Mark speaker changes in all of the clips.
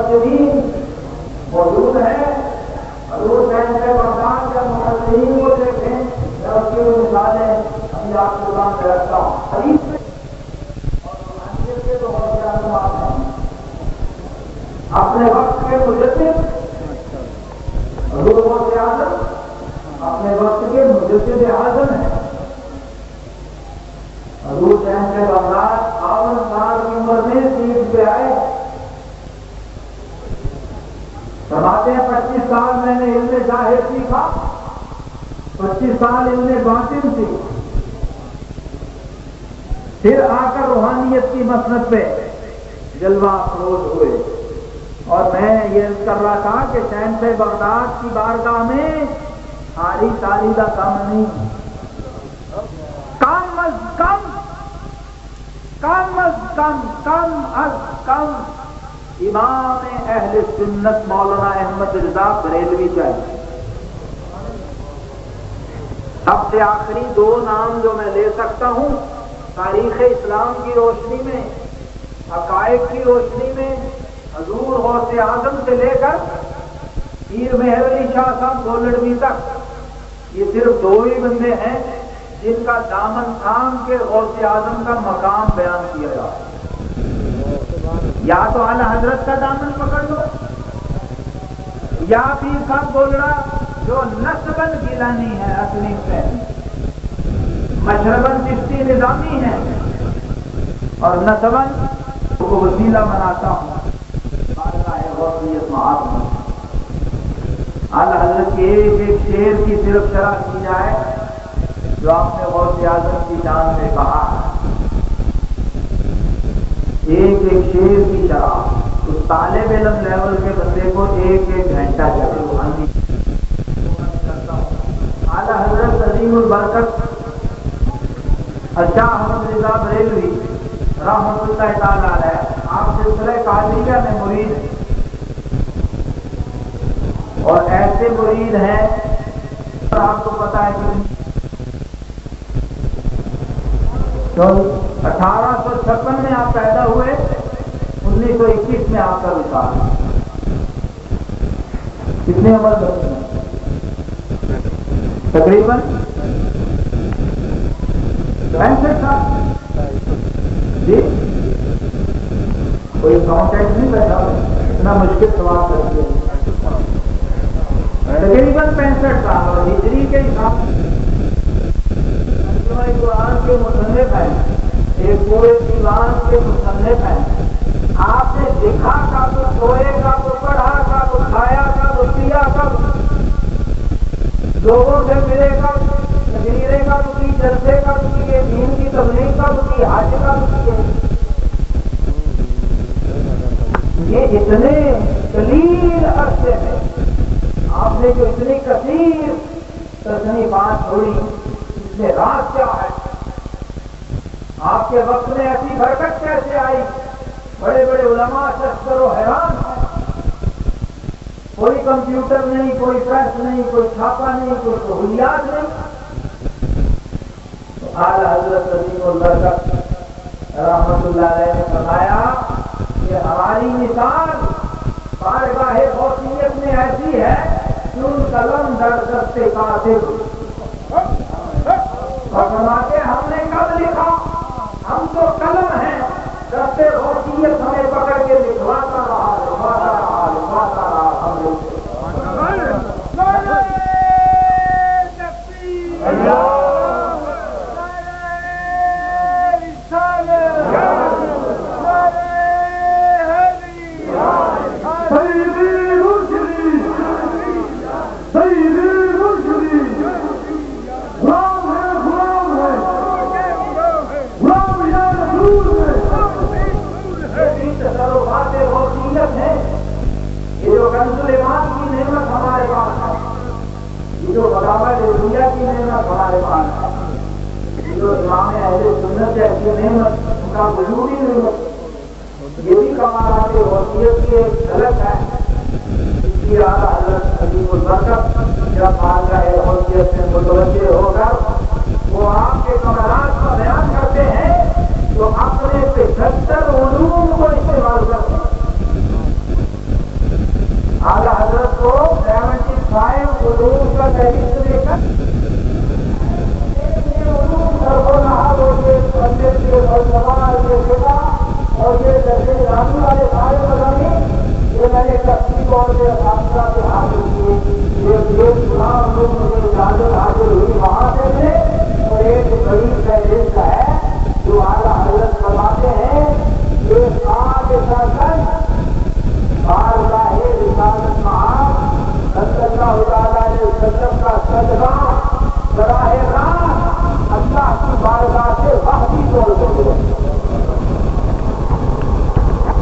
Speaker 1: مفسرین موجود ہیں. حضور صاحب بغداد کے مفسرین کو دیکھیں، اس کی مثالیں ابھی آپ کے سامنے رکھتا ہوں. حدیث میں اور روحانیت کے تو بہت زیادہ بات ہیں. اپنے وقت کے مجدد حضور غوث اعظم اپنے وقت کے مجدد اعظم ہیں. حضور صاحب بغداد 52 سال کی عمر میں سیٹ پہ آئے. فرماتے ہیں 25 سال میں نے علم ظاہر سیکھا، 25 سال علم باطن سیکھا. پھر آ کر روحانیت کی مسند پہ جلوہ افروز ہوئے. اور میں یہ کر رہا تھا کہ شہنشاہ بغداد کی بارگاہ میں ساری تاریخ کا کام نہیں، کم از کم امام اہل سنت مولانا احمد رضا بریلوی چاہیے. سب سے آخری 2 نام جو میں لے سکتا ہوں تاریخ اسلام کی روشنی میں، حقائق کی روشنی میں، حضور غوث اعظم سے لے کر پیر مہر علی شاہ صاحب گولڑوی تک، یہ صرف 2 ہی بندے ہیں جن کا دامن تھام کے غوث اعظم کا مقام بیان کیا جائے. یا تو اعلی حضرت کا دامن پکڑ لو، یا پیر صاحب گولڑا جو نسباً گیلانی ہے، اصلی سے مشرباً چشتی نظامی ہے، اور نسباً کو وسیلہ مناتا ہوں غوثیت معاذ میں. اعلی حضرت کے ایک شعر کی صرف شرح کی جائے جو آپ نے غوث اعظم کی جان میں کہا ہے. ایک شعر کی شرح اس طالب علم لیول کے بندے کو 1 گھنٹہ چلے. اعلی حضرت عظیم البرکت شاہ احمد رضا بریلوی رحمۃ اللہ تعالی علیہ آپ سلسلہ قادریہ میں مرید ہیں، اور ایسے مرید ہیں اور آپ کو پتا ہے کہ 1856 میں آپ پیدا ہوئے، 1921 میں آپ کا وصال. کتنی عمر تقریباً 65 سال. جی کوئی کانٹیکٹ نہیں بیٹھا، اتنا مشکل سوال کر دیا. تقریباً 65 سال اور ہجری کے حساب قرآن کے مصنف ہیں، ایک پورے دیوان کے مصنف ہیں. آپ نے دیکھا کب، سوئے کب، پڑھا کب، کھایا کب، پیا کب، لوگوں سے ملے کب، تقریریں کب کی، جلسے کب کیے، دین کی تبلیغ کب کی، حج کب کیے. یہ اتنے قلیل عرصے میں آپ نے جو اتنی کثیر تصنیفات چھوڑی، اس میں راز کیا ہے؟ آپ کے وقت میں ایسی برکت کیسے آئی؟ بڑے بڑے علماء شخص و حیران ہیں. کوئی کمپیوٹر نہیں، کوئی پریس نہیں، کوئی چھاپا نہیں، کوئی سہولیات نہیں. تو اعلی حضرت عظیم البرکت رحمۃ اللہ علیہ نے فرمایا کہ ہماری مثال بارگاہ غوثیت میں ایسی ہے چون قلم در دست کاتب. اور فرماتے ہم نے کب لکھا؟ ہم تو قلم ہیں، دست غوثیت ہمیں پکڑ کے لکھواتا رہا، لکھواتا رہا، لکھواتا رہا. ہم لوگ جو بغاوت دنیا کی نعمت ہمارے پاس ہے، جو امام اہل سنت ہے کی نعمت، ان کا وجود ہی نعمت، یہ بھی کمالات غوثیت کی ایک جھلک ہے. اس کی اعلیٰ حضرت عظیم البرکت جب بارگاہ غوثیت میں متوجہ ہو کر وہ آپ کے کمالات کا بیان کرتے ہیں تو اپنے 75 علوم کو استعمال کرتے ہیں. اور یہ جیسے رانی والے سارے مدانی یہ میں نے تصویر اور حادثہ سے حاصل کیے یہ سنا لوگ مجھے اجازت حاصل ہوئی وہاں سے ملے اور ایک غریب فہرست ہے جو اعلیٰ حضرت فرماتے ہیں یہ آج سرکن بارگاہ رسالت معاذ صلی اللہ علیہ وسلم کا صدقہ براہ راست اللہ کی بارگاہ سے وحدی طور پر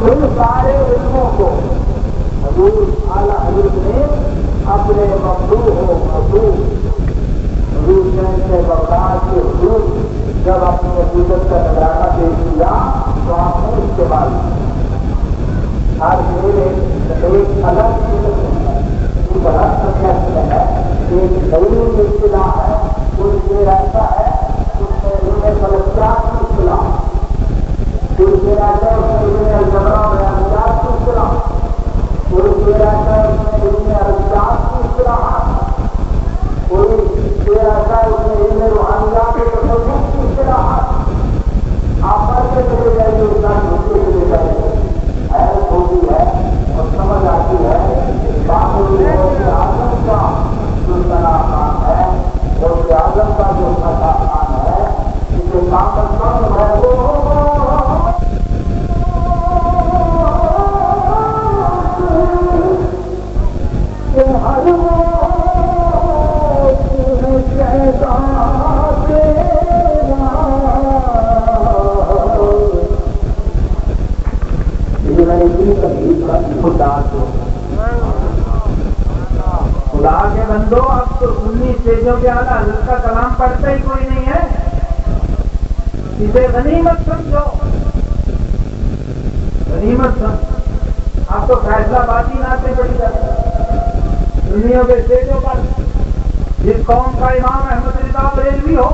Speaker 1: ان سارے علموں کو حضور اعلیٰ حضرت نے اپنے حضور سے بغداد کے حضور جب اپنی عقیدت کا نظرانہ پیش کیا تو آپ نے استعمال کیا ایک الگ بڑا سبجیکٹ ہے ایک نئی اصطلاح ہے کچھ دیر ایسا ہے اس میں علم فلکیات کی اصطلاح کچھ دیر ایسا ہے اس میں علم الجبر اور ریاضیات کی اصطلاح کچھ دیر ایسا ہے اس میں علم ارشاد کی اصطلاح کوئی دیر ایسا ہے اس میں علم روحانیات کے تصوف کی اصطلاح آپ پڑھتے چلے جائیے اس کا ڈھونڈتے چلے جائیے حیرت ہوتی ہے اور سمجھ آتی ہے اعظم کا جو صلاحان ہے اور اعظم کا جو صلاحان ہے اسے طاقت مند ہے خدا کے بندو اب تو سنی اسٹیجوں کے اعلیٰ حضرت کا کلام پڑھتا ہی کوئی نہیں ہے اسے غنیمت سمجھو غنیمت سمجھ اب تو فیصلہ بازی ناتے پڑی جاتے سنیوں کے اسٹیجوں پر جس قوم کا امام احمد رضا بریلوی ہو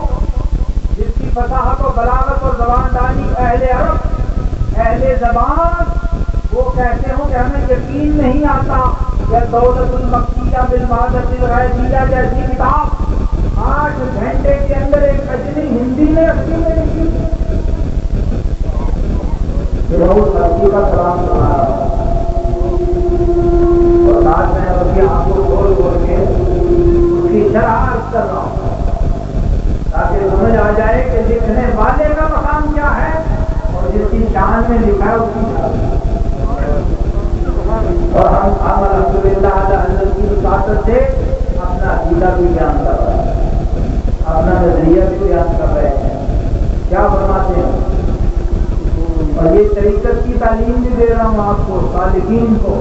Speaker 1: جس کی فصاحت و بلاغت اور زبان دانی اہل عرب اہل زبان وہ کہتے ہوں کہ ہمیں یقین نہیں آتا کہ دولت المکیہ بالمعادت الغیبیہ جیسی کتاب 8 گھنٹے کے اندر ایک کجنی ہندی میں اصلی میں لکھی بہت ترقی کا سلام سنا اور آج میں اس کی آنکھوں کھول کھول کے اس کی شرح کر رہا ہوں تاکہ سمجھ آ جائے کہ لکھنے والے کا مقام کیا ہے اور جس کی شان میں لکھا ہے اس کی شان اور ہم الحمدللہ اللہ کی طاقت سے اپنا عقیدہ بھی بیان کر رہے ہیں اپنا نظریہ بھی بیان کر رہے ہیں کیا فرماتے ہیں اور یہ طریقت کی تعلیم بھی دے رہا ہوں آپ کو طالبین کو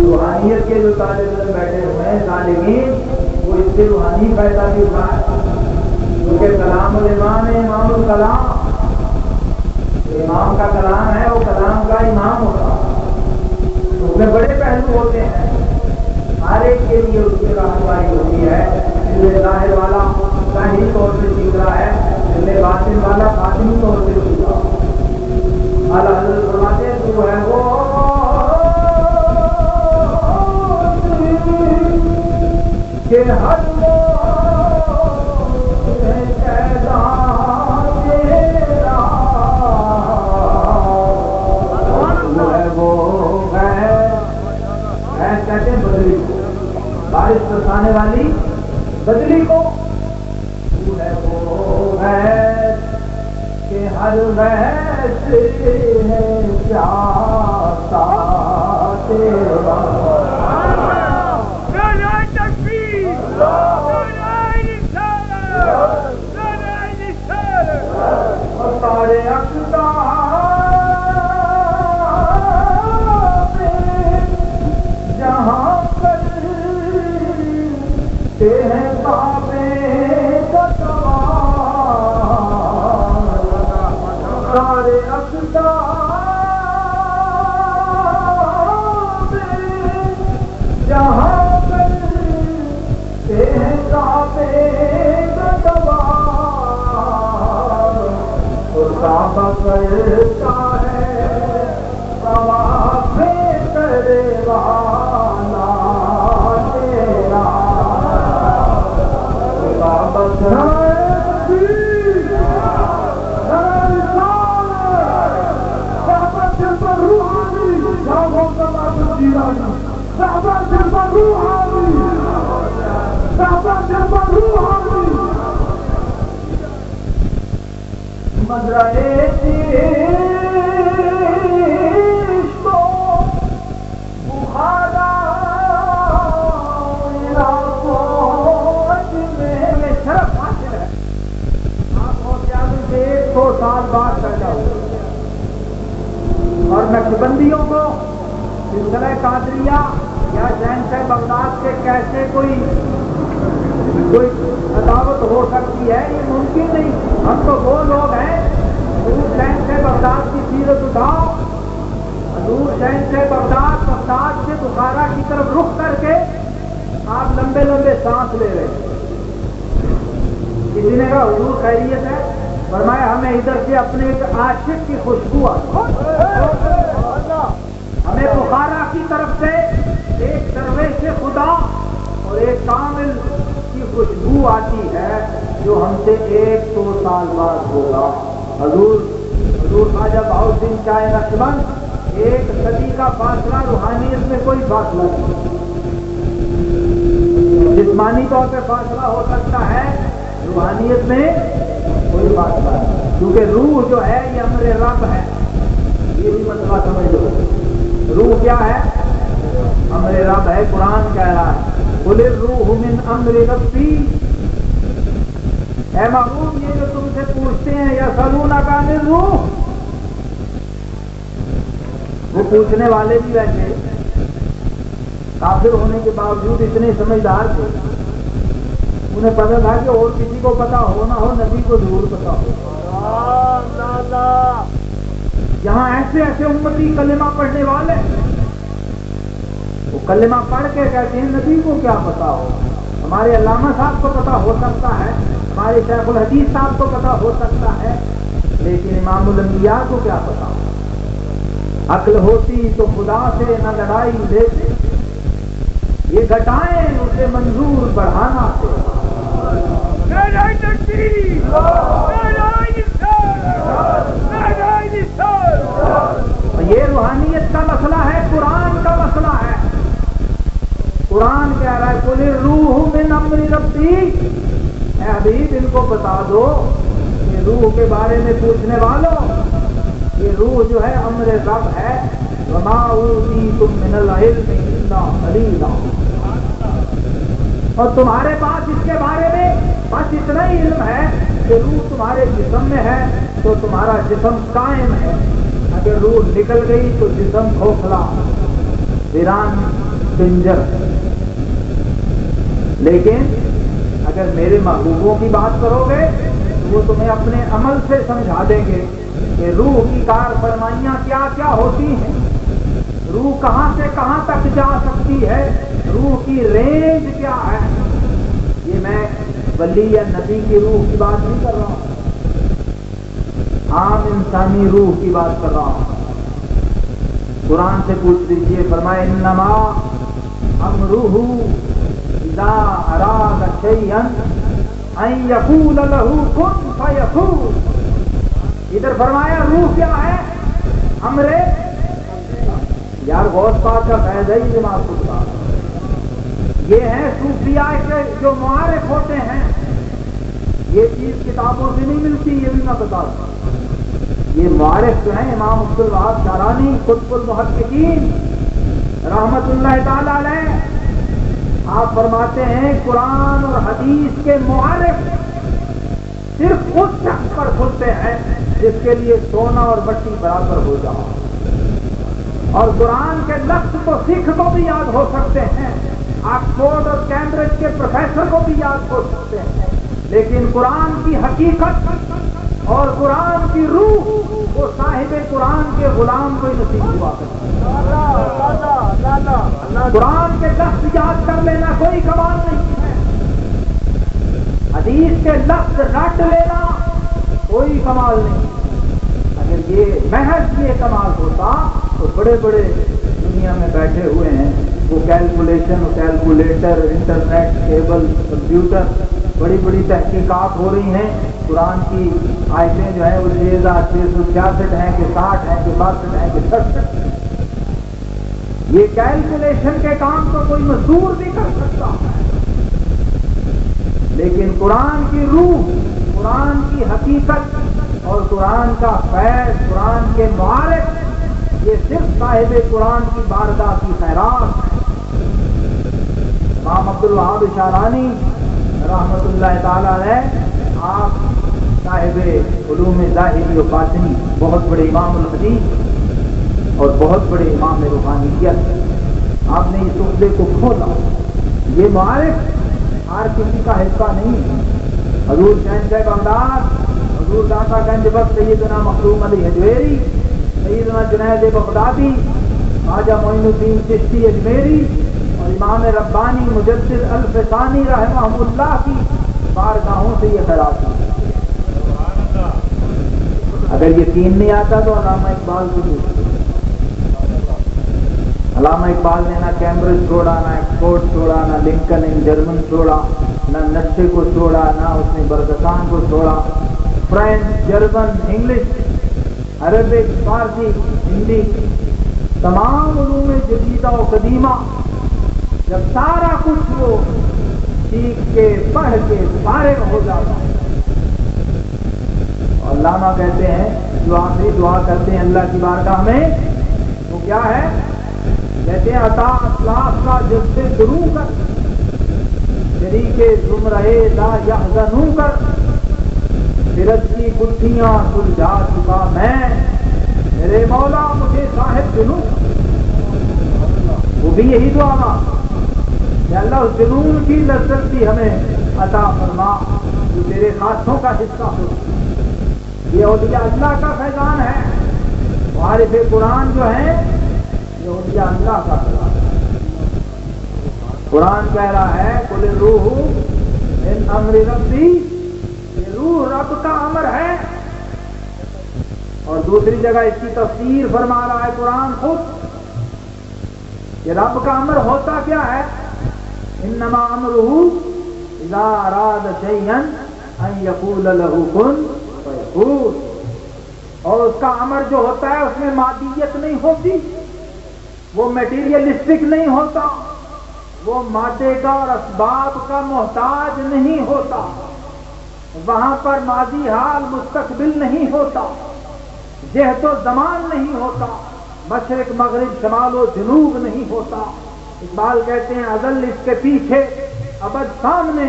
Speaker 1: روحانیت کے جو طالب علم بیٹھے ہوئے ہیں طالبین وہ اس سے روحانی فائدہ بھی اٹھائے کیونکہ کلام الامام ہے امام الکلام امام کا کلام ہے وہ کلام کا امام ہوتا اس میں بڑے پہلو ہوتے ہیں ہر ایک کے لیے اس کی رہنمائی ہوتی ہے جس ظاہر والا ظاہری طور سے سیکھ رہا ہے جس باطن والا باطنی طور سے سیکھ رہا اعلیٰ حضرت فرماتے ہیں تو ہے وہ کہ ہر بدلی بارش برسانے والی بدلی کو ہے وہ ہے کہ ہر ویس ہے چاہتا تیرا سارے جہاں کرتے ہیں کعبے کا سارے جہاں کرتے ہیں کعبے کا کعبہ کرتا ہے طواف کرے والا تیرا کعبہ مزرعے عشق و بخارا میں شرف حاصل ہے. آپ موتیالو سے 100 سال بعد پیدا ہوئے اور نقشبندیوں کو سلسلہ قادریہ یا شہنشاہ بغداد سے کیسے کوئی عداوت ہو سکتی ہے؟ یہ ممکن نہیں. ہم تو وہ لوگ ہیں حضور شہنشاہ بغداد کی سیرت اٹھاؤ. حضور شہنشاہ بغداد سے بخارا کی طرف رخ کر کے آپ لمبے لمبے سانس لے رہے. کسی نے کہا حضور خیریت ہے؟ فرمایا ہمیں ادھر سے اپنے ایک عاشق کی خوشبو آتی ہے. ہمیں بخارا کی طرف سے ایک درویش خدا اور ایک کامل کی خوشبو آتی ہے جو ہم سے 100 سال بعد ہوگا. حضور خواجہ بہاؤالدین شاہ نقشبند 1 صدی کا فاصلہ، روحانیت میں کوئی فاصلہ نہیں. جسمانی طور پہ فاصلہ ہو سکتا ہے، روحانیت میں کوئی فاصلہ نہیں. کیونکہ روح جو ہے یہ امر رب ہے. یہ بھی مسئلہ سمجھ لو. روح کیا ہے؟ امر رب ہے. قرآن کہہ رہا ہے قل الروح من امر ربی. اے محبوب یہ جو تم سے پوچھتے ہیں یسألونک عن الروح، وہ پوچھنے والے بھی ویسے کافر ہونے کے باوجود اتنے سمجھدار تھے. انہیں پتا تھا کہ اور کسی کو پتا ہو نہ ہو، نبی کو ضرور پتا ہو. یہاں ایسے ایسے امتی کلمہ پڑھنے والے، وہ کلمہ پڑھ کے کہتے ہیں نبی کو کیا پتا ہو. ہمارے علامہ صاحب کو پتا ہو سکتا ہے، ہمارے شیخ الحدیث صاحب کو پتا ہو سکتا ہے، لیکن امام الانبیاء کو کیا پتا ہو. عقل ہوتی تو خدا سے نہ لڑائی لیتے، یہ گھٹائیں اسے منظور بڑھانا سے. یہ روحانیت کا مسئلہ ہے، قرآن کا مسئلہ ہے. قرآن کہہ رہا ہے قل الروح من امر ربی. اے حبیب ان کو بتا دو کہ روح کے بارے میں پوچھنے والوں، یہ روح جو ہے امر رب ہے. وما اوتیتم من العلم الا قلیلا. اور تمہارے پاس اس کے بارے میں بس اتنا ہی علم ہے کہ روح تمہارے جسم میں ہے تو تمہارا جسم قائم ہے. اگر روح نکل گئی تو جسم کھوکھلا ویران بنجر. لیکن اگر میرے محبوبوں کی بات کرو گے تو وہ تمہیں اپنے عمل سے سمجھا دیں گے کہ روح کی کار فرمائیاں کیا کیا ہوتی ہیں، روح کہاں سے کہاں تک جا سکتی ہے، روح کی رینج کیا ہے. یہ میں ولی یا نبی کی روح کی بات نہیں کر رہا ہوں، عام انسانی روح کی بات کر رہا ہوں. قرآن سے پوچھ لیجیے. فرمائے انما امرہ اذا اراد شیئا ان یقول له کن فیکون. ادھر فرمایا روح کیا ہے؟ امر. یار غوث پاک کا فیض ہے یہ معصوم کا. یہ ہیں صوفیاء کے جو معارف ہوتے ہیں. یہ چیز کتابوں سے نہیں ملتی، یہ بھی میں بتا دوں. یہ معارف جو ہیں امام عبدالوہاب شعرانی قطب المحققین رحمت اللہ تعالی علیہ، آپ فرماتے ہیں قرآن اور حدیث کے معارف صرف اس شخص پر کھلتے ہیں جس کے لیے سونا اور مٹی برابر ہو جاؤ. اور قرآن کے لفظ تو سکھ کو بھی یاد ہو سکتے ہیں، آکسفورڈ اور کیمبرج کے پروفیسر کو بھی یاد ہو سکتے ہیں، لیکن قرآن کی حقیقت اور قرآن کی روح وہ صاحب قرآن کے غلام کو ہی نصیب ہوا کرتا ہے. قرآن کے لفظ یاد کر لینا کوئی کمال نہیں ہے، حدیث کے لفظ رٹ لینا کوئی کمال نہیں. اگر یہ محض یہ کمال ہوتا تو بڑے بڑے دنیا میں بیٹھے ہوئے ہیں وہ calculation, calculator, internet, cable, computer, بڑی بڑی تحقیقات ہو رہی ہیں. قرآن کی آیتیں جو ہیں وہ 6666 ہیں کہ 60 ہیں کہ 62 ہیں کہ 66. یہ کیلکولیشن کے کام تو کوئی مزدور بھی کر سکتا ہے، لیکن قرآن کی روح، قرآن کی حقیقت اور قرآن کا فیض، قرآن کے معارف، یہ صرف صاحب قرآن کی بارگاہ کی خیرات ہے۔ امام عبد الوہاب شعرانی رحمۃ اللہ تعالی علیہ، آپ صاحب علوم ظاہری و باطنی، بہت بڑے امام الحدیث اور بہت بڑے امام روحانیت، آپ نے اس عقدے کو کھولا۔ یہ معارف ہر کسی کا حصہ نہیں ہے۔ حضور شہنشاہ بغداد، حضور داتا گنج بخش سیدنا مخدوم علی حجویری، سیدنا جنید بغدادی، خواجہ معین الدین چشتی اجمیری اور امام ربانی مجدد الفسانی رحمہ اللہ کی بارگاہوں سے یہ خیرات ہے۔ اگر یقین نہیں آتا تو علامہ اقبال کو دیکھیے۔ علامہ اقبال نے نہ کیمبرج چھوڑا، نہ ایکسفورڈ چھوڑا، نہ لنکن ان جرمن چھوڑا، نہ نشے کو چھوڑا، نہ اس نے برگسان کو چھوڑا۔ فرینچ، جرمن، انگلش، عربک، فارسی، ہندی، تمام علوم جدیدہ و قدیمہ، جب سارا کچھ وہ سیکھ کے پڑھ کے فارغ ہو جاتا ہے، علامہ کہتے ہیں جو آخری دعا کرتے ہیں اللہ کی بارگاہ میں، وہ کیا ہے؟ کہتے ہیں عطا اخلاص کا جب سے شروع کر، شریک زمرے لا یحزنوں کر، فرت کی گٹھیاں سلجھا چکا میں، میرے مولا مجھے صاحب جنون۔ وہ بھی یہی دعا مانگا کہ اللہ اس جنون کی لذت بھی ہمیں عطا فرما جو تیرے ہاتھوں کا حصہ ہو۔ یہ اولیاء اللہ کا فیضان ہے۔ عارف قرآن جو ہے یہ اولیاء اللہ کا فیضان ہے۔ قرآن کہہ رہا ہے قل الروح من امر ربی، یہ روح رب کا امر ہے۔ اور دوسری جگہ اس کی تفسیر فرما رہا ہے قرآن خود کہ رب کا امر ہوتا کیا ہے؟ انما امرہ اذا اراد شیئا ان یقول له کن فیکون۔ اور اس کا امر جو ہوتا ہے اس میں مادیت نہیں ہوتی، وہ میٹیریلسٹک نہیں ہوتا، وہ مادے کا اور اسباب کا محتاج نہیں ہوتا، وہاں پر ماضی حال مستقبل نہیں ہوتا، جہت و زمان نہیں ہوتا، مشرق مغرب شمال و جنوب نہیں ہوتا۔ اقبال کہتے ہیں ازل اس کے پیچھے ابد سامنے،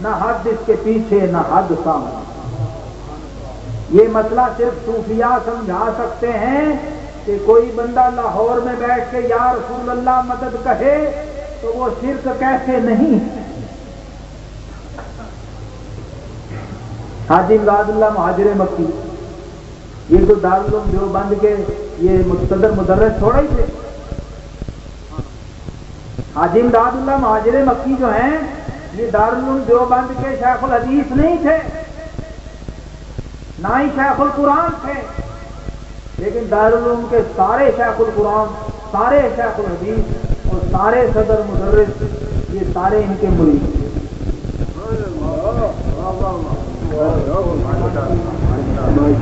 Speaker 1: نہ حد اس کے پیچھے نہ حد سامنے۔ یہ مسئلہ صرف صوفیاء سمجھا سکتے ہیں کہ کوئی بندہ لاہور میں بیٹھ کے یا رسول اللہ مدد کہے تو وہ شرک کیسے نہیں ہے۔ حاجی امداد اللہ مہاجر مکی، یہ تو دارالعلوم دیوبند کے یہ مقتدر مدرس تھوڑا ہی تھے۔ حاجی امداد اللہ مہاجر مکی جو ہیں یہ دارالعلوم دیوبند کے شیخ الحدیث نہیں تھے، نہ ہی شیخ القرآن تھے، لیکن دارالعلوم کے سارے شیخ القرآن، سارے شیخ الحدیث اور سارے صدر مدرس یہ سارے ان کے مرید تھے۔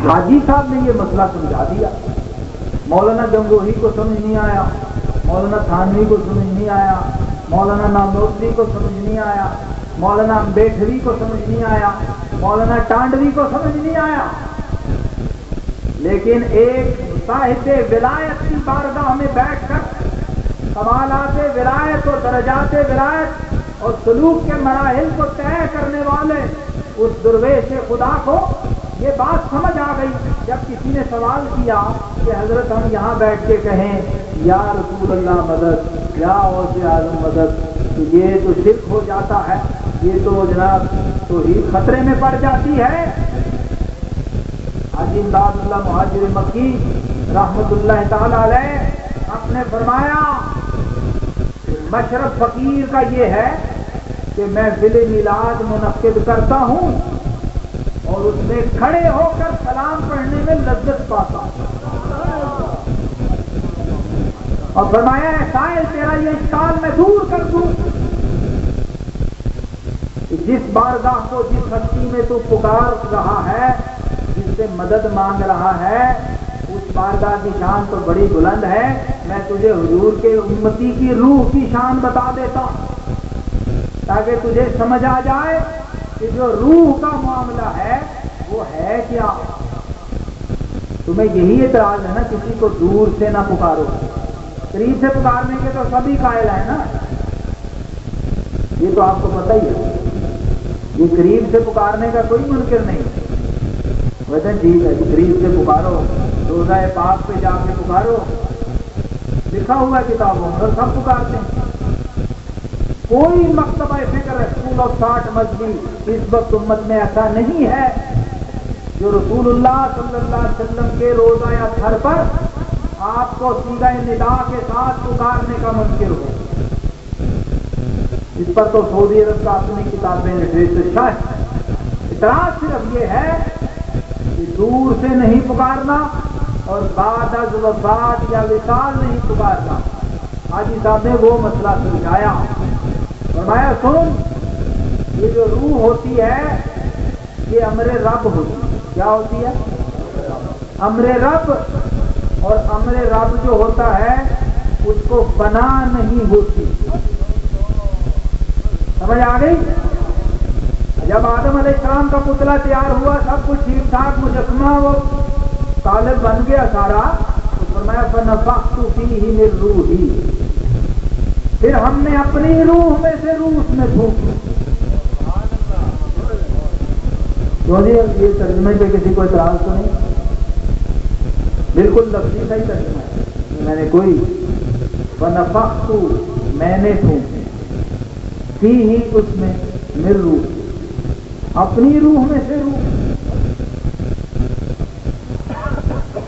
Speaker 1: حاجی صاحب نے یہ مسئلہ سمجھا دیا، مولانا گنگوہی کو سمجھ نہیں آیا، مولانا تھانوی کو سمجھ نہیں آیا، مولانا ناموسی کو سمجھ نہیں آیا، مولانا امبیڈکری کو سمجھ نہیں آیا، مولانا ٹانڈوی کو سمجھ نہیں آیا، لیکن ایک صاحب ولایت کی بارگاہ میں بیٹھ کر کمالات ولایت اور درجات ولایت اور سلوک کے مراحل کو طے کرنے والے اس درویش خدا کو یہ بات سمجھ آ گئی جب کسی نے سوال کیا کہ حضرت ہم یہاں بیٹھ کے کہیں یا رسول اللہ مدد، یا غوث اعظم مدد، تو یہ تو شرک ہو جاتا ہے، یہ تو جناب توحید خطرے میں پڑ جاتی ہے۔ حاجی امداد اللہ مہاجر مکی رحمت اللہ تعالی علیہ آپ نے فرمایا مشرب فقیر کا یہ ہے کہ میں محفل میلاد منعقد کرتا ہوں اور اس میں کھڑے ہو کر سلام پڑھنے میں لذت پاتا ہوں، اور فرمایا ہے سائل تیرا یہ اشکال میں دور کر دوں کہ جس بارگاہ کو جس ہستی میں تو پکار رہا ہے، جس سے مدد مانگ رہا ہے، اس بارگاہ کی شان تو بڑی بلند ہے، میں تجھے حضور کے امتی کی روح کی شان بتا دیتا ہوں تاکہ تجھے سمجھ آ جائے کہ جو روح کا معاملہ ہے وہ ہے کیا۔ تمہیں یہی اعتراض ہے نا کسی کو دور سے نہ پکارو، قریب سے پکارنے کے تو سبھی قائل ہیں نا، یہ تو آپ کو پتہ ہی ہے، یہ قریب سے پکارنے کا کوئی منکر نہیں۔ ویسے ٹھیک ہے قریب سے پکارو، روضہ پاک پہ جا کے پکارو، لکھا ہوا ہے کتابوں میں، سب پکارتے ہیں۔ کوئی مکتبہ فکر اسکول آف تھاٹ مذہبی اس وقت امت میں ایسا نہیں ہے جو رسول اللہ صلی اللہ علیہ وسلم کے روضہ یا گھر پر آپ کو سیدھا ندا کے ساتھ پکارنے کا منکر ہو۔ اس پر تو سعودی عرب کا اپنی کتابیں لٹریچر شاہ۔ اعتراض صرف یہ ہے کہ دور سے نہیں پکارنا اور بعد از وفات یا وصال نہیں پکارنا۔ حاجی صاحب نے وہ مسئلہ سمجھایا، فرمایا سن، یہ جو روح ہوتی ہے یہ امر رب ہوتی ہے۔ کیا ہوتی ہے؟ امر رب، اور امر رب جو ہوتا ہے اس کو فنا نہیں ہوتی۔ سمجھ آ گئی؟ جب آدم علیہ السلام کا پتلا تیار ہوا، سب کچھ ٹھیک ٹھاک، مجسمہ وہ طالب بن گیا سارا، تو فرمایا فنفخت فیہ من روحی، پھر ہم نے اپنی روح میں سے روح اس میں پھونکی۔ یہ ترجمے پہ کسی کو اعتراض تو نہیں؟ بالکل لفظی صحیح ترجمہ ہے، میں نے کوئی فنفخت، میں نے پھونکی، فیہ اس میں، من روح، اپنی روح میں سے روح۔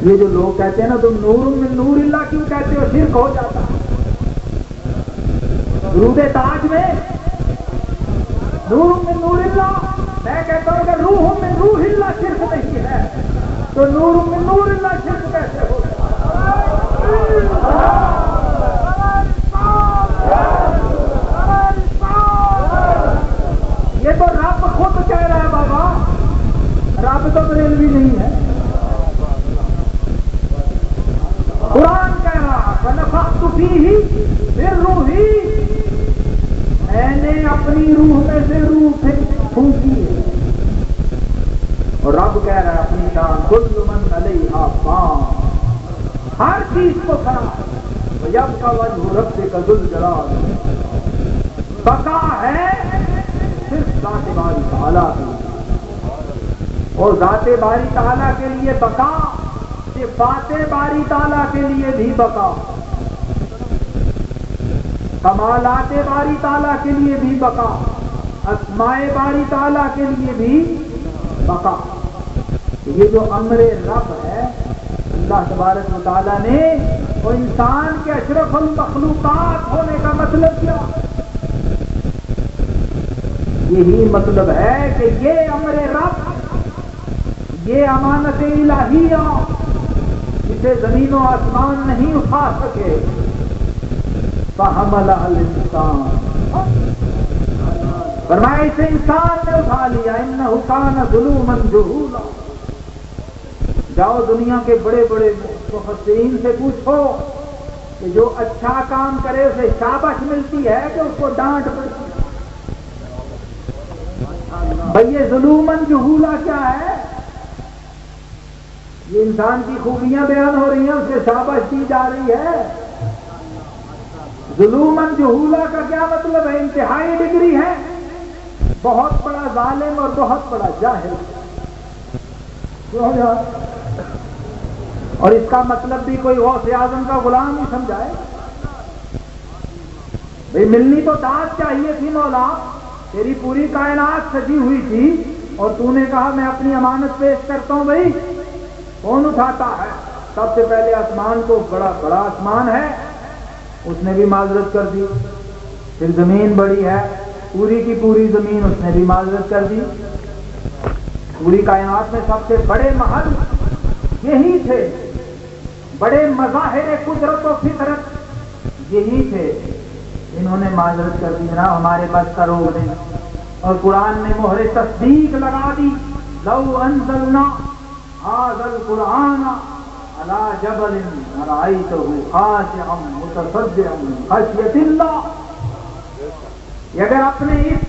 Speaker 1: یہ جو لوگ کہتے ہیں نا تم نور من نور اللہ کیوں کہتے ہو، شرک ہو جاتا ہے۔ درود تاج میں نور من نور اللہ، میں کہتا ہوں کہ روح من روح اللہ شرک نہیں ہے، تو نور من نور اللہ شرک کیسے ہو؟ یہ تو رب خود کہہ رہا ہے بابا، رب تو بریلوی نہیں ہے، قرآن کہہ رہا فنفخت فیہ من روحی، میں نے اپنی روح میں سے روح پھونکی ہے۔ اور رب کہہ رہا ہے اپنی شان کل من علیہا فان، ہر چیز کو کھڑا ویبقی وجہ ربک ذو الجلال، بقا ہے صرف ذات باری تعالیٰ کی، اور ذات باری تعالیٰ کے لیے بقا، صفات باری تعالیٰ کے لیے بھی بقا، کمالات باری تعالیٰ کے لیے بھی بقا، اسماء باری تعالیٰ کے لیے بھی بقا۔ یہ جو امر رب ہے اللہ تبارک و تعالیٰ نے، وہ انسان کے اشرف المخلوقات ہونے کا مطلب کیا؟ یہی مطلب ہے کہ یہ امر رب، یہ امانت الہیہ، اسے زمین و آسمان نہیں اٹھا سکے۔ فحملہ الانسان، فرمایا اسے انسان نے اٹھا لیا، انہ کان ظلوما جہولا۔ جاؤ دنیا کے بڑے بڑے مفسرین سے پوچھو کہ جو اچھا کام کرے اسے شاباش ملتی ہے کہ اس کو ڈانٹ پڑتی ہے؟ بھئی یہ ظلومن جہولا کیا ہے؟ یہ انسان کی خوبیاں بیان ہو رہی ہیں، اسے شاباش دی جا رہی ہے۔ ظلومن جہولا کا کیا مطلب ہے؟ انتہائی ڈگری ہے، بہت بڑا ظالم اور بہت بڑا جاہل۔ اور اس کا مطلب بھی کوئی غوث اعظم کا غلام ہی سمجھائے؟ بھئی ملنی تو داد چاہیے تھی مولا، تیری پوری کائنات سجی ہوئی تھی اور تو نے کہا میں اپنی امانت پیش کرتا ہوں۔ بھئی کون اٹھاتا ہے؟ سب سے پہلے آسمان کو، بڑا بڑا آسمان ہے، اس نے بھی معذرت کر دی، پھر زمین بڑی ہے، پوری کی پوری زمین، اس نے بھی معذرت کر دی۔ پوری کائنات میں سب سے بڑے محل یہی تھے، بڑے مظاہر قدرت و فطرت یہی تھے، انہوں نے معذرت کر دی، جناب ہمارے بس کا روگ نہیں۔ اور قرآن نے مہر تصدیق لگا دی، لو انزلنا هذا القرآن على جبل لرأيته خاشعا متصدعا من خشية الله، اگر اپنے اس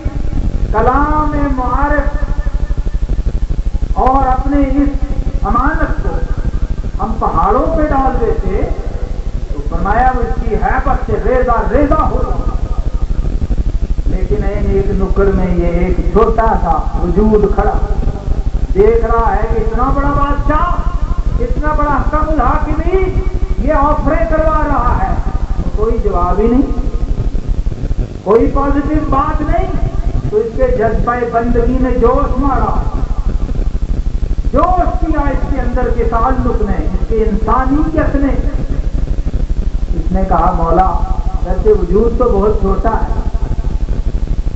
Speaker 1: کلام معارف اور اپنے اس امانت کو ڈال دیتے تو فرمایا وہ اس کی ہیبت سے ریزہ ریزہ ہو جاتا، لیکن ایک نکڑ میں یہ ایک چھوٹا سا وجود کھڑا دیکھ رہا ہے کہ اتنا بڑا بادشاہ، اتنا بڑا حکم الحاکمین یہ آفریں کروا رہا ہے، کوئی جواب ہی نہیں، کوئی پازیٹیو بات نہیں، تو اس کے جذبہ بندگی نے جوش مارا، جوش کیا اس کے اندر کے تعلق نے، اس کے انسانیت نے۔ اس نے کہا مولا ویسے وجود تو بہت چھوٹا ہے،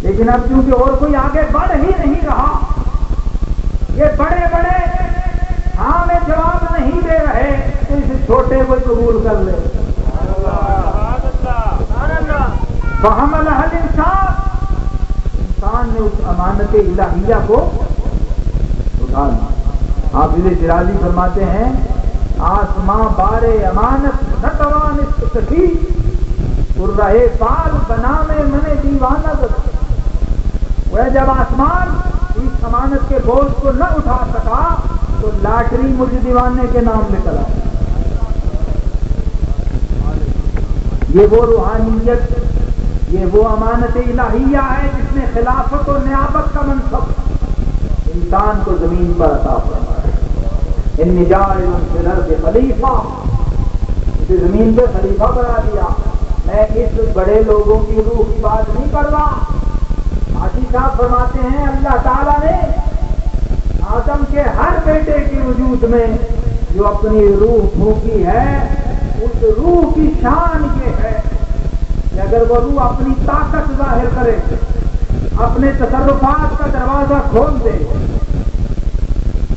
Speaker 1: لیکن اب کیونکہ اور کوئی آگے بڑھ ہی نہیں رہا، یہ بڑے بڑے ہاں میں جواب نہیں دے رہے، تو اس چھوٹے کو قبول کر لے۔ فحملہ الانسان، انسان نے اس امانت الہیہ کو اٹھا لیا۔ حافظ شیرازی فرماتے ہیں آسماں بارے امانت نہ توان استطاعی، رہے پال بنا میں من دیوانہ وہ جب آسمان اس امانت کے بوجھ کو نہ اٹھا سکا تو لاٹری مجھ دیوانے کے نام میں چلا۔ یہ وہ روحانیت، یہ وہ امانت الہیہ ہے جس نے خلافت و نیابت کا منصب انسان کو زمین پر عطا فرمایا۔ انی جاعل فی الارض خلیفہ، اسے زمین پہ خلیفہ بنا دیا۔ میں اس بڑے لوگوں کی روح کی بات نہیں کر رہا۔ حاجی صاحب فرماتے ہیں اللہ تعالیٰ نے آدم کے ہر بیٹے کے وجود میں جو اپنی روح پھونکی ہے، اس روح کی شان یہ ہے کہ اگر وہ روح اپنی طاقت ظاہر کرے، اپنے تصرفات کا دروازہ کھول دے،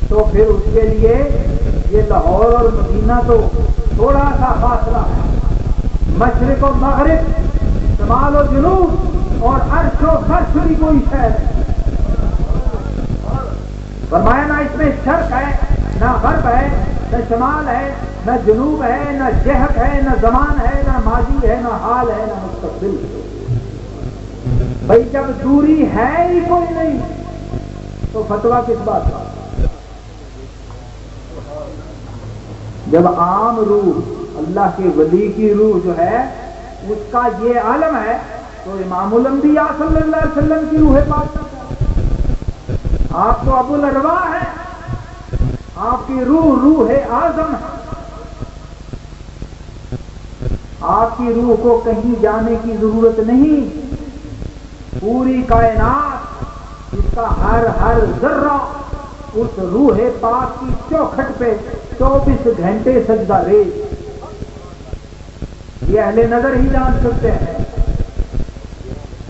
Speaker 1: تو پھر اس کے لیے یہ لاہور اور مدینہ تو تھوڑا سا فاصلہ ہے، مشرق و مغرب، شمال و جنوب اور عرش و فرش بھی کوئی شہر ہے۔ فرمایا نہ اس میں شرق ہے، نہ غرب ہے، نہ شمال ہے، نہ جنوب ہے، نہ جہت ہے، نہ زمان ہے، نہ ماضی ہے، نہ حال ہے، نہ مستقبل۔ بھائی جب دوری ہے ہی کوئی نہیں تو فتویٰ کس بات کا؟ جب عام روح اللہ کے ولی کی روح جو ہے اس کا یہ عالم ہے تو امام الانبیاء صلی اللہ علیہ وسلم کی روح پاک، آپ تو ابو الارواح ہے، آپ کی روح اعظم ہے، آپ کی روح کو کہیں جانے کی ضرورت نہیں۔ پوری کائنات، اس کا ہر ذرہ اس روح پاک کی چوکھٹ پہ 24 گھنٹے سجدہ ریز، یہ اہل نظر ہی جان سکتے ہیں۔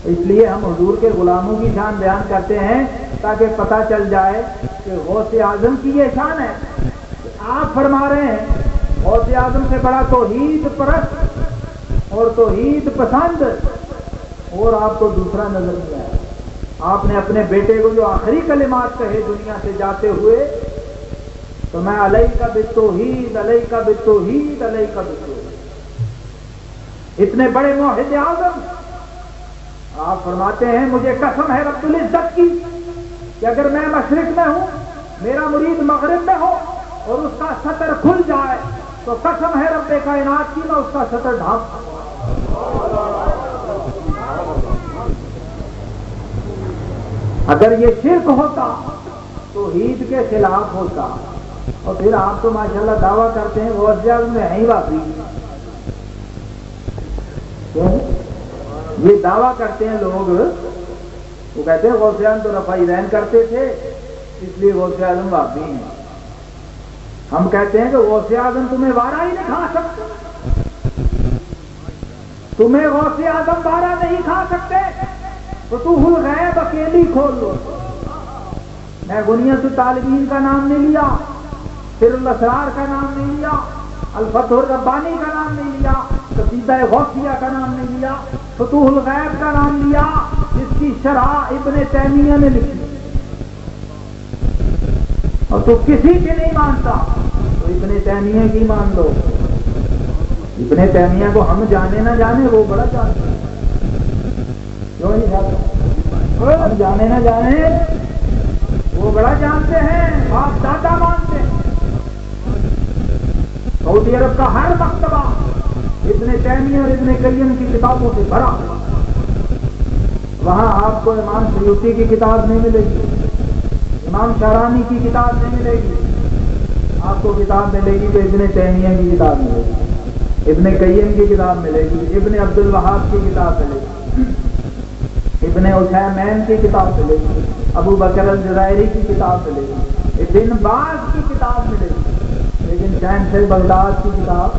Speaker 1: اس لیے ہم حضور کے غلاموں کی شان بیان کرتے ہیں تاکہ پتہ چل جائے کہ غوث اعظم کی یہ شان ہے۔ آپ فرما رہے ہیں غوث اعظم سے بڑا توحید پرست اور توحید پسند اور آپ کو دوسرا نظر نہیں آیا۔ آپ نے اپنے بیٹے کو جو آخری کلمات کہے دنیا سے جاتے ہوئے تو میں علیک بالتوحید، علیک بالتوحید، علیک بالتوحید، اتنے بڑے موحد اعظم۔ آپ فرماتے ہیں مجھے قسم ہے رب العزت کی کہ اگر میں مشرق میں ہوں، میرا مرید مغرب میں ہو اور اس کا سطر کھل جائے تو قسم ہے رب کائنات کی میں اس کا سطر ڈھانپ۔ اگر یہ شرک ہوتا تو عید کے خلاف ہوتا، اور پھر آپ تو ماشاءاللہ دعویٰ کرتے ہیں غوث اعظم میں ہیں ہی واقعی، یہ دعویٰ کرتے ہیں لوگ، وہ کہتے ہیں غوث اعظم تو رفع دین کرتے تھے اس لیے غوث اعظم واقعی ہیں۔ ہم کہتے ہیں کہ غوث اعظم تمہیں وارا ہی نہیں کھا سکتے، تمہیں غوث اعظم وارا نہیں کھا سکتے، فتوح الغیب اکیلی کھول لو۔ میں غنیت الطالبین کا نام نہیں لیا، سر الاسرار کا نام نہیں لیا، الفتح الربانی کا نام نہیں لیا، قصیدہ غوثیہ کا نام نہیں لیا، فتوح الغیب کا نام لیا جس کی شرح ابن تیمیہ نے لکھی، اور تو کسی کی نہیں مانتا تو ابن تیمیہ کی مان لو۔ ابن تیمیہ کو ہم جانے نہ جانے وہ بڑا جانتے ہیں، کیوں نہیں جانتے؟ ہم جانے نہ جانے وہ بڑا جانتے ہیں، باپ دادا مانتے ہیں۔ سعودی عرب کا ہر مکتبہ ابن تیمیہ اور ابن قیم کی کتابوں سے بھرا، وہاں آپ کو امام سیوطی کی کتاب نہیں ملے گی، امام شارانی کی کتاب نہیں ملے گی، آپ کو کتاب ملے گی تو ابن تیمیہ کی کتاب ملے گی، ابن قیم کی کتاب ملے گی، ابن عبد الوہاب کی کتاب ملے گی، ابن عثیمین کی کتاب ملے گی، ابو بکر الجزائری کی کتاب ملے گی، ابن باز کی کتاب ملے گی، لیکن شہنشاہ سے بغداد کی کتاب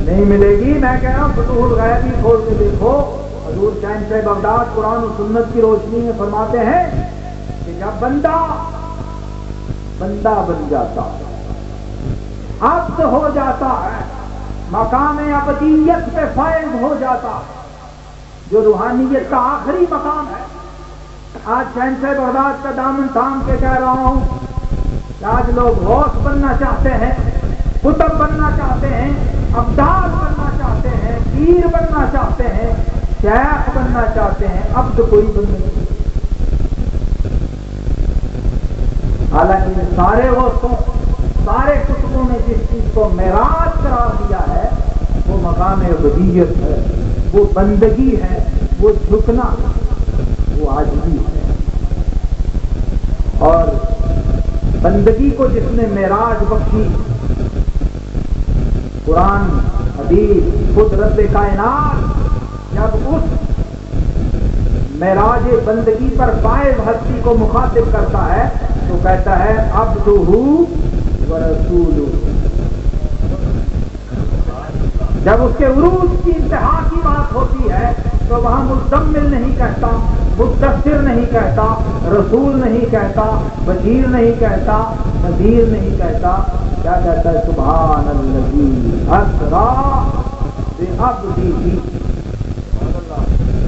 Speaker 1: نہیں ملے گی۔ میں کہہ رہا ہوں فتوح الغیب بھی کھول کے دیکھو، حضور شہنشاہ بغداد قرآن و سنت کی روشنی میں فرماتے ہیں کہ جب بندہ بن جاتا ہے، عبد ہو جاتا ہے، مقام ابدیت پہ فائز ہو جاتا ہے، جو روحانیت کا آخری مقام ہے۔ آج شہنشاہ بغداد کا دامن تھام کے کہہ رہا ہوں کہ آج لوگ غوث بننا چاہتے ہیں، قطب بننا چاہتے ہیں، ابدال بننا چاہتے ہیں، پیر بننا چاہتے ہیں، شیخ بننا چاہتے ہیں، عبد کوئی بننے نہیں۔ حالانکہ سارے غوثوں، سارے قطبوں نے جس چیز کو معراج قرار دیا ہے وہ مقام عبودیت ہے، وہ بندگی ہے، وہ جھکنا، وہ عاجزی ہے۔ اور بندگی کو جس نے معراج بخشی، قرآن حدیث خود رب کائنات جب اس معراج بندگی پر فائز ہستی کو مخاطب کرتا ہے تو کہتا ہے عبدہ ورسولہ۔ جب اس کے عروج کی انتہا کی بات ہوتی ہے تو وہاں مزمل نہیں کہتا، مدثر نہیں کہتا، رسول نہیں کہتا، بشیر نہیں کہتا، نذیر نہیں کہتا، کیا کہتا ہے؟ سبحان الذی اسری بعبدہ۔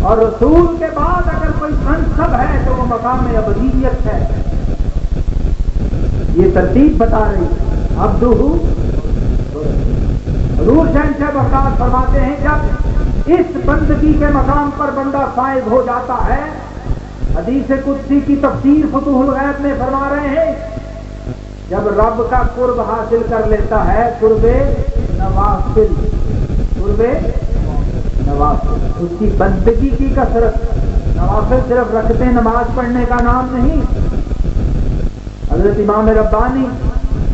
Speaker 1: اور رسول کے بعد اگر کوئی منصب ہے تو وہ مقام ابدیت ہے۔ یہ ترتیب بتا رہی ہے عبدہ۔ حضور شہنشاہ بغداد فرماتے ہیں جب اس بندگی کے مقام پر بندہ فائز ہو جاتا ہے، حدیث قدسی کی تفسیر فتوح الغیب میں فرما رہے ہیں جب رب کا قرب حاصل کر لیتا ہے، قرب نوافل، قرب نوافل، اس کی بندگی کی کثرت۔ نوافل صرف رکھتے نماز پڑھنے کا نام نہیں۔ حضرت امام ربانی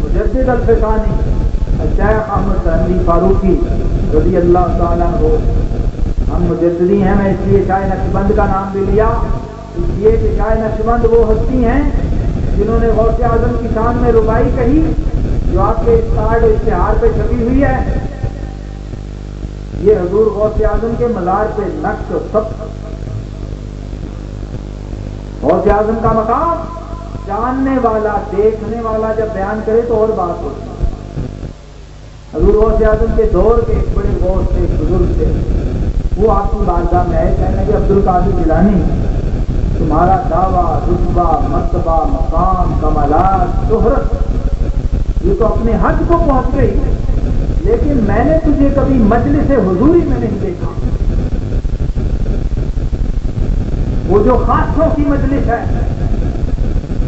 Speaker 1: مجدد الفسانی شیخ احمد علی فاروقی رضی اللہ تعالیٰ عنہ، ہم مجددی ہیں، میں اس لیے شاہ نقشبند کا نام بھی لیا، اس لیے کہ شاہ نقشبند وہ ہستی ہیں جنہوں نے غوث اعظم کی شان میں ربائی کہی جو آپ کے کارڈ اشتہار پہ چھپی ہوئی ہے۔ یہ حضور غوث اعظم کے مزار پہ نقش و سب، غوث اعظم کا مقام جاننے والا، دیکھنے والا جب بیان کرے تو اور بات ہوتی ہے۔ حضور غوث اعظم کے دور کے ایک بڑے غوث تھے، ایک بزرگ تھے، وہ آپ کی بارگاہ میں ہے، کہنے کہ عبد القادر جیلانی تمہارا دعویٰ، رتبہ، مرتبہ، مقام، کمالات، شہرت یہ تو اپنے حد کو پہنچ گئی، لیکن میں نے تجھے کبھی مجلس حضوری میں نہیں دیکھا۔ وہ جو خاصوں کی مجلس ہے،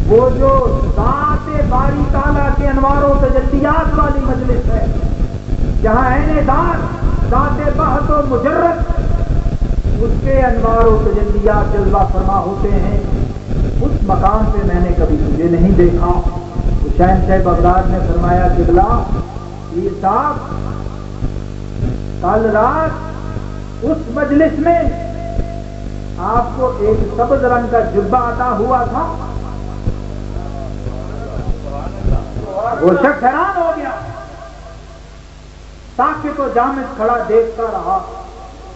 Speaker 1: وہ جو ذات باری تعالیٰ کے انوار و تجلیات والی مجلس ہے، جہاں عین ذات، ذات بحث و مجرد، اس کے انوار و تجلیات جلوہ فرما ہوتے ہیں، اس مقام پہ میں نے کبھی تجھے نہیں دیکھا۔ تو شہنشاہ بغداد نے فرمایا قبلہ پیر صاحب، کل رات اس مجلس میں آپ کو ایک سبز رنگ کا جبہ عطا ہوا تھا۔ وہ شخص حیران ہو گیا، ساکت و جامد کھڑا دیکھتا رہا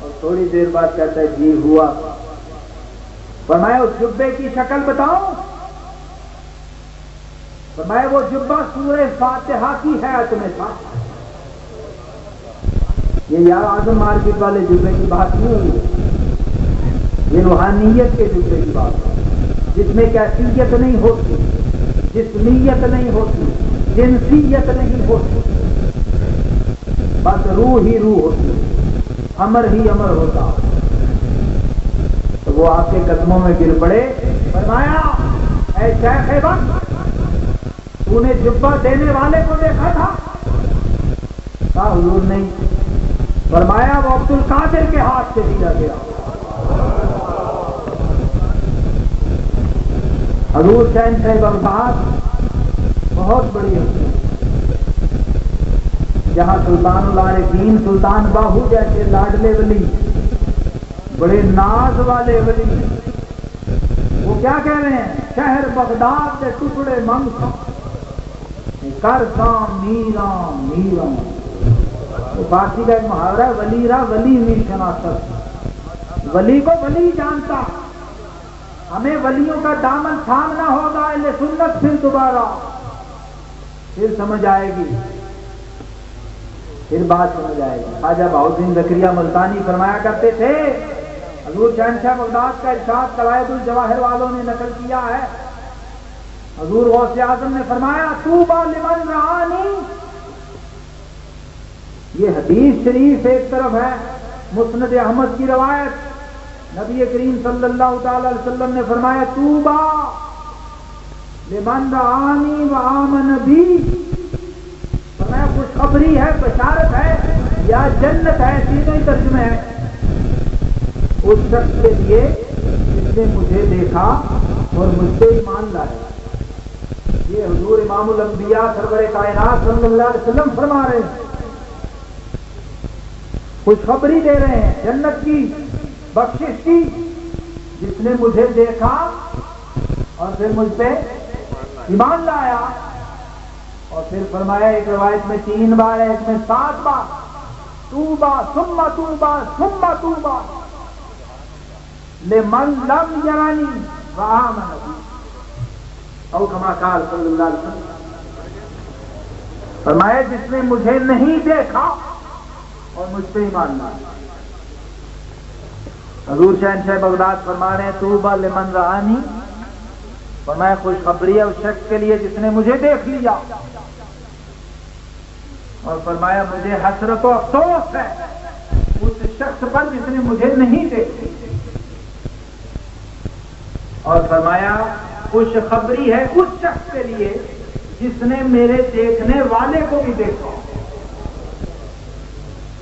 Speaker 1: اور تھوڑی دیر بعد کہتا ہے جی ہوا۔ فرمایا اس جبے کی شکل بتاؤ؟ فرمایا وہ جبہ سورہ فاتحہ کی حیات میں تھا۔ یہ یار اعظم مارکیٹ والے جبے کی بات نہیں ہوئی، یہ روحانیت کے جبے کی بات ہے، جس میں کیفیت نہیں ہوتی، جسمیت نہیں ہوتی، جنسیت نہیں ہوتی، بس روح ہی روح ہوتی، امر ہی امر ہوتا۔ تو وہ آپ کے قدموں میں گر پڑے، فرمایا اے شیخ وقت، تو نے جبہ دینے والے کو دیکھا تھا؟ کہا حضور نہیں. فرمایا وہ عبد القادر کے ہاتھ سے دیا گیا. حضور شہنشاہ بغداد بہت بڑی ہستی، جہاں سلطان العارفین سلطان باہو جیسے لاڈلے ولی، بڑے ناز والے ولی، وہ کیا کہہ رہے ہیں؟ شہر بغداد کے ٹکڑے منگ کر سام میراں میراں. فارسی کا ایک محاورہ ہے، ولی را ولی نہیں شناست، ولی کو ولی جانتا. ہمیں ولیوں کا دامن تھامنا ہوگا، اہل سنت پھر دوبارہ پھر سمجھ آئے گی، پھر بات سمجھ آئے گی. خواجہ بہاؤالدین زکریہ ملتانی فرمایا کرتے تھے، حضور شہنشاہ بغداد کا ارشاد قلائد الجواہر والوں نے نقل کیا ہے، حضور غوث اعظم نے فرمایا طوبی لمن رعانی. یہ حدیث شریف ایک طرف ہے، مسند احمد کی روایت، نبی کریم صلی اللہ تعالی علیہ وسلم نے فرمایا طوبی لمن رعانی وآمن بی. فرمایا خوشخبری ہے، بشارت ہے یا جنت ہے، تینوں ہی ترجمے ہیں اس شخص کے لیے جس نے مجھے دیکھا اور مجھ سے ایمان لایا. یہ حضور امام الانبیاء سرور کائنات صلی اللہ علیہ وسلم فرما رہے ہیں، خوشخبری دے رہے ہیں جنت کی، بخشش کی، جس نے مجھے دیکھا اور پھر مجھ پہ ایمان لایا. اور پھر فرمایا ایک روایت میں 3 بار ہے، ایک میں 7 بار، طوبی ثم طوبی ثم طوبی لمن لم یرانی وآمن بی، او کما قال صلی اللہ علیہ وسلم. فرمایا جس نے مجھے نہیں دیکھا اور مجھ پہ ایمان لایا. حضور شہنشاہ بغداد فرما رہے ہیں طوبی لمن رعانی، فرمایا خوشخبری ہے اس شخص کے لیے جس نے مجھے دیکھ لیا. اور فرمایا مجھے حسرت و افسوس ہے اس شخص پر جس نے مجھے نہیں دیکھا. اور فرمایا خوشخبری ہے اس شخص کے لیے جس نے میرے دیکھنے والے کو بھی دیکھا.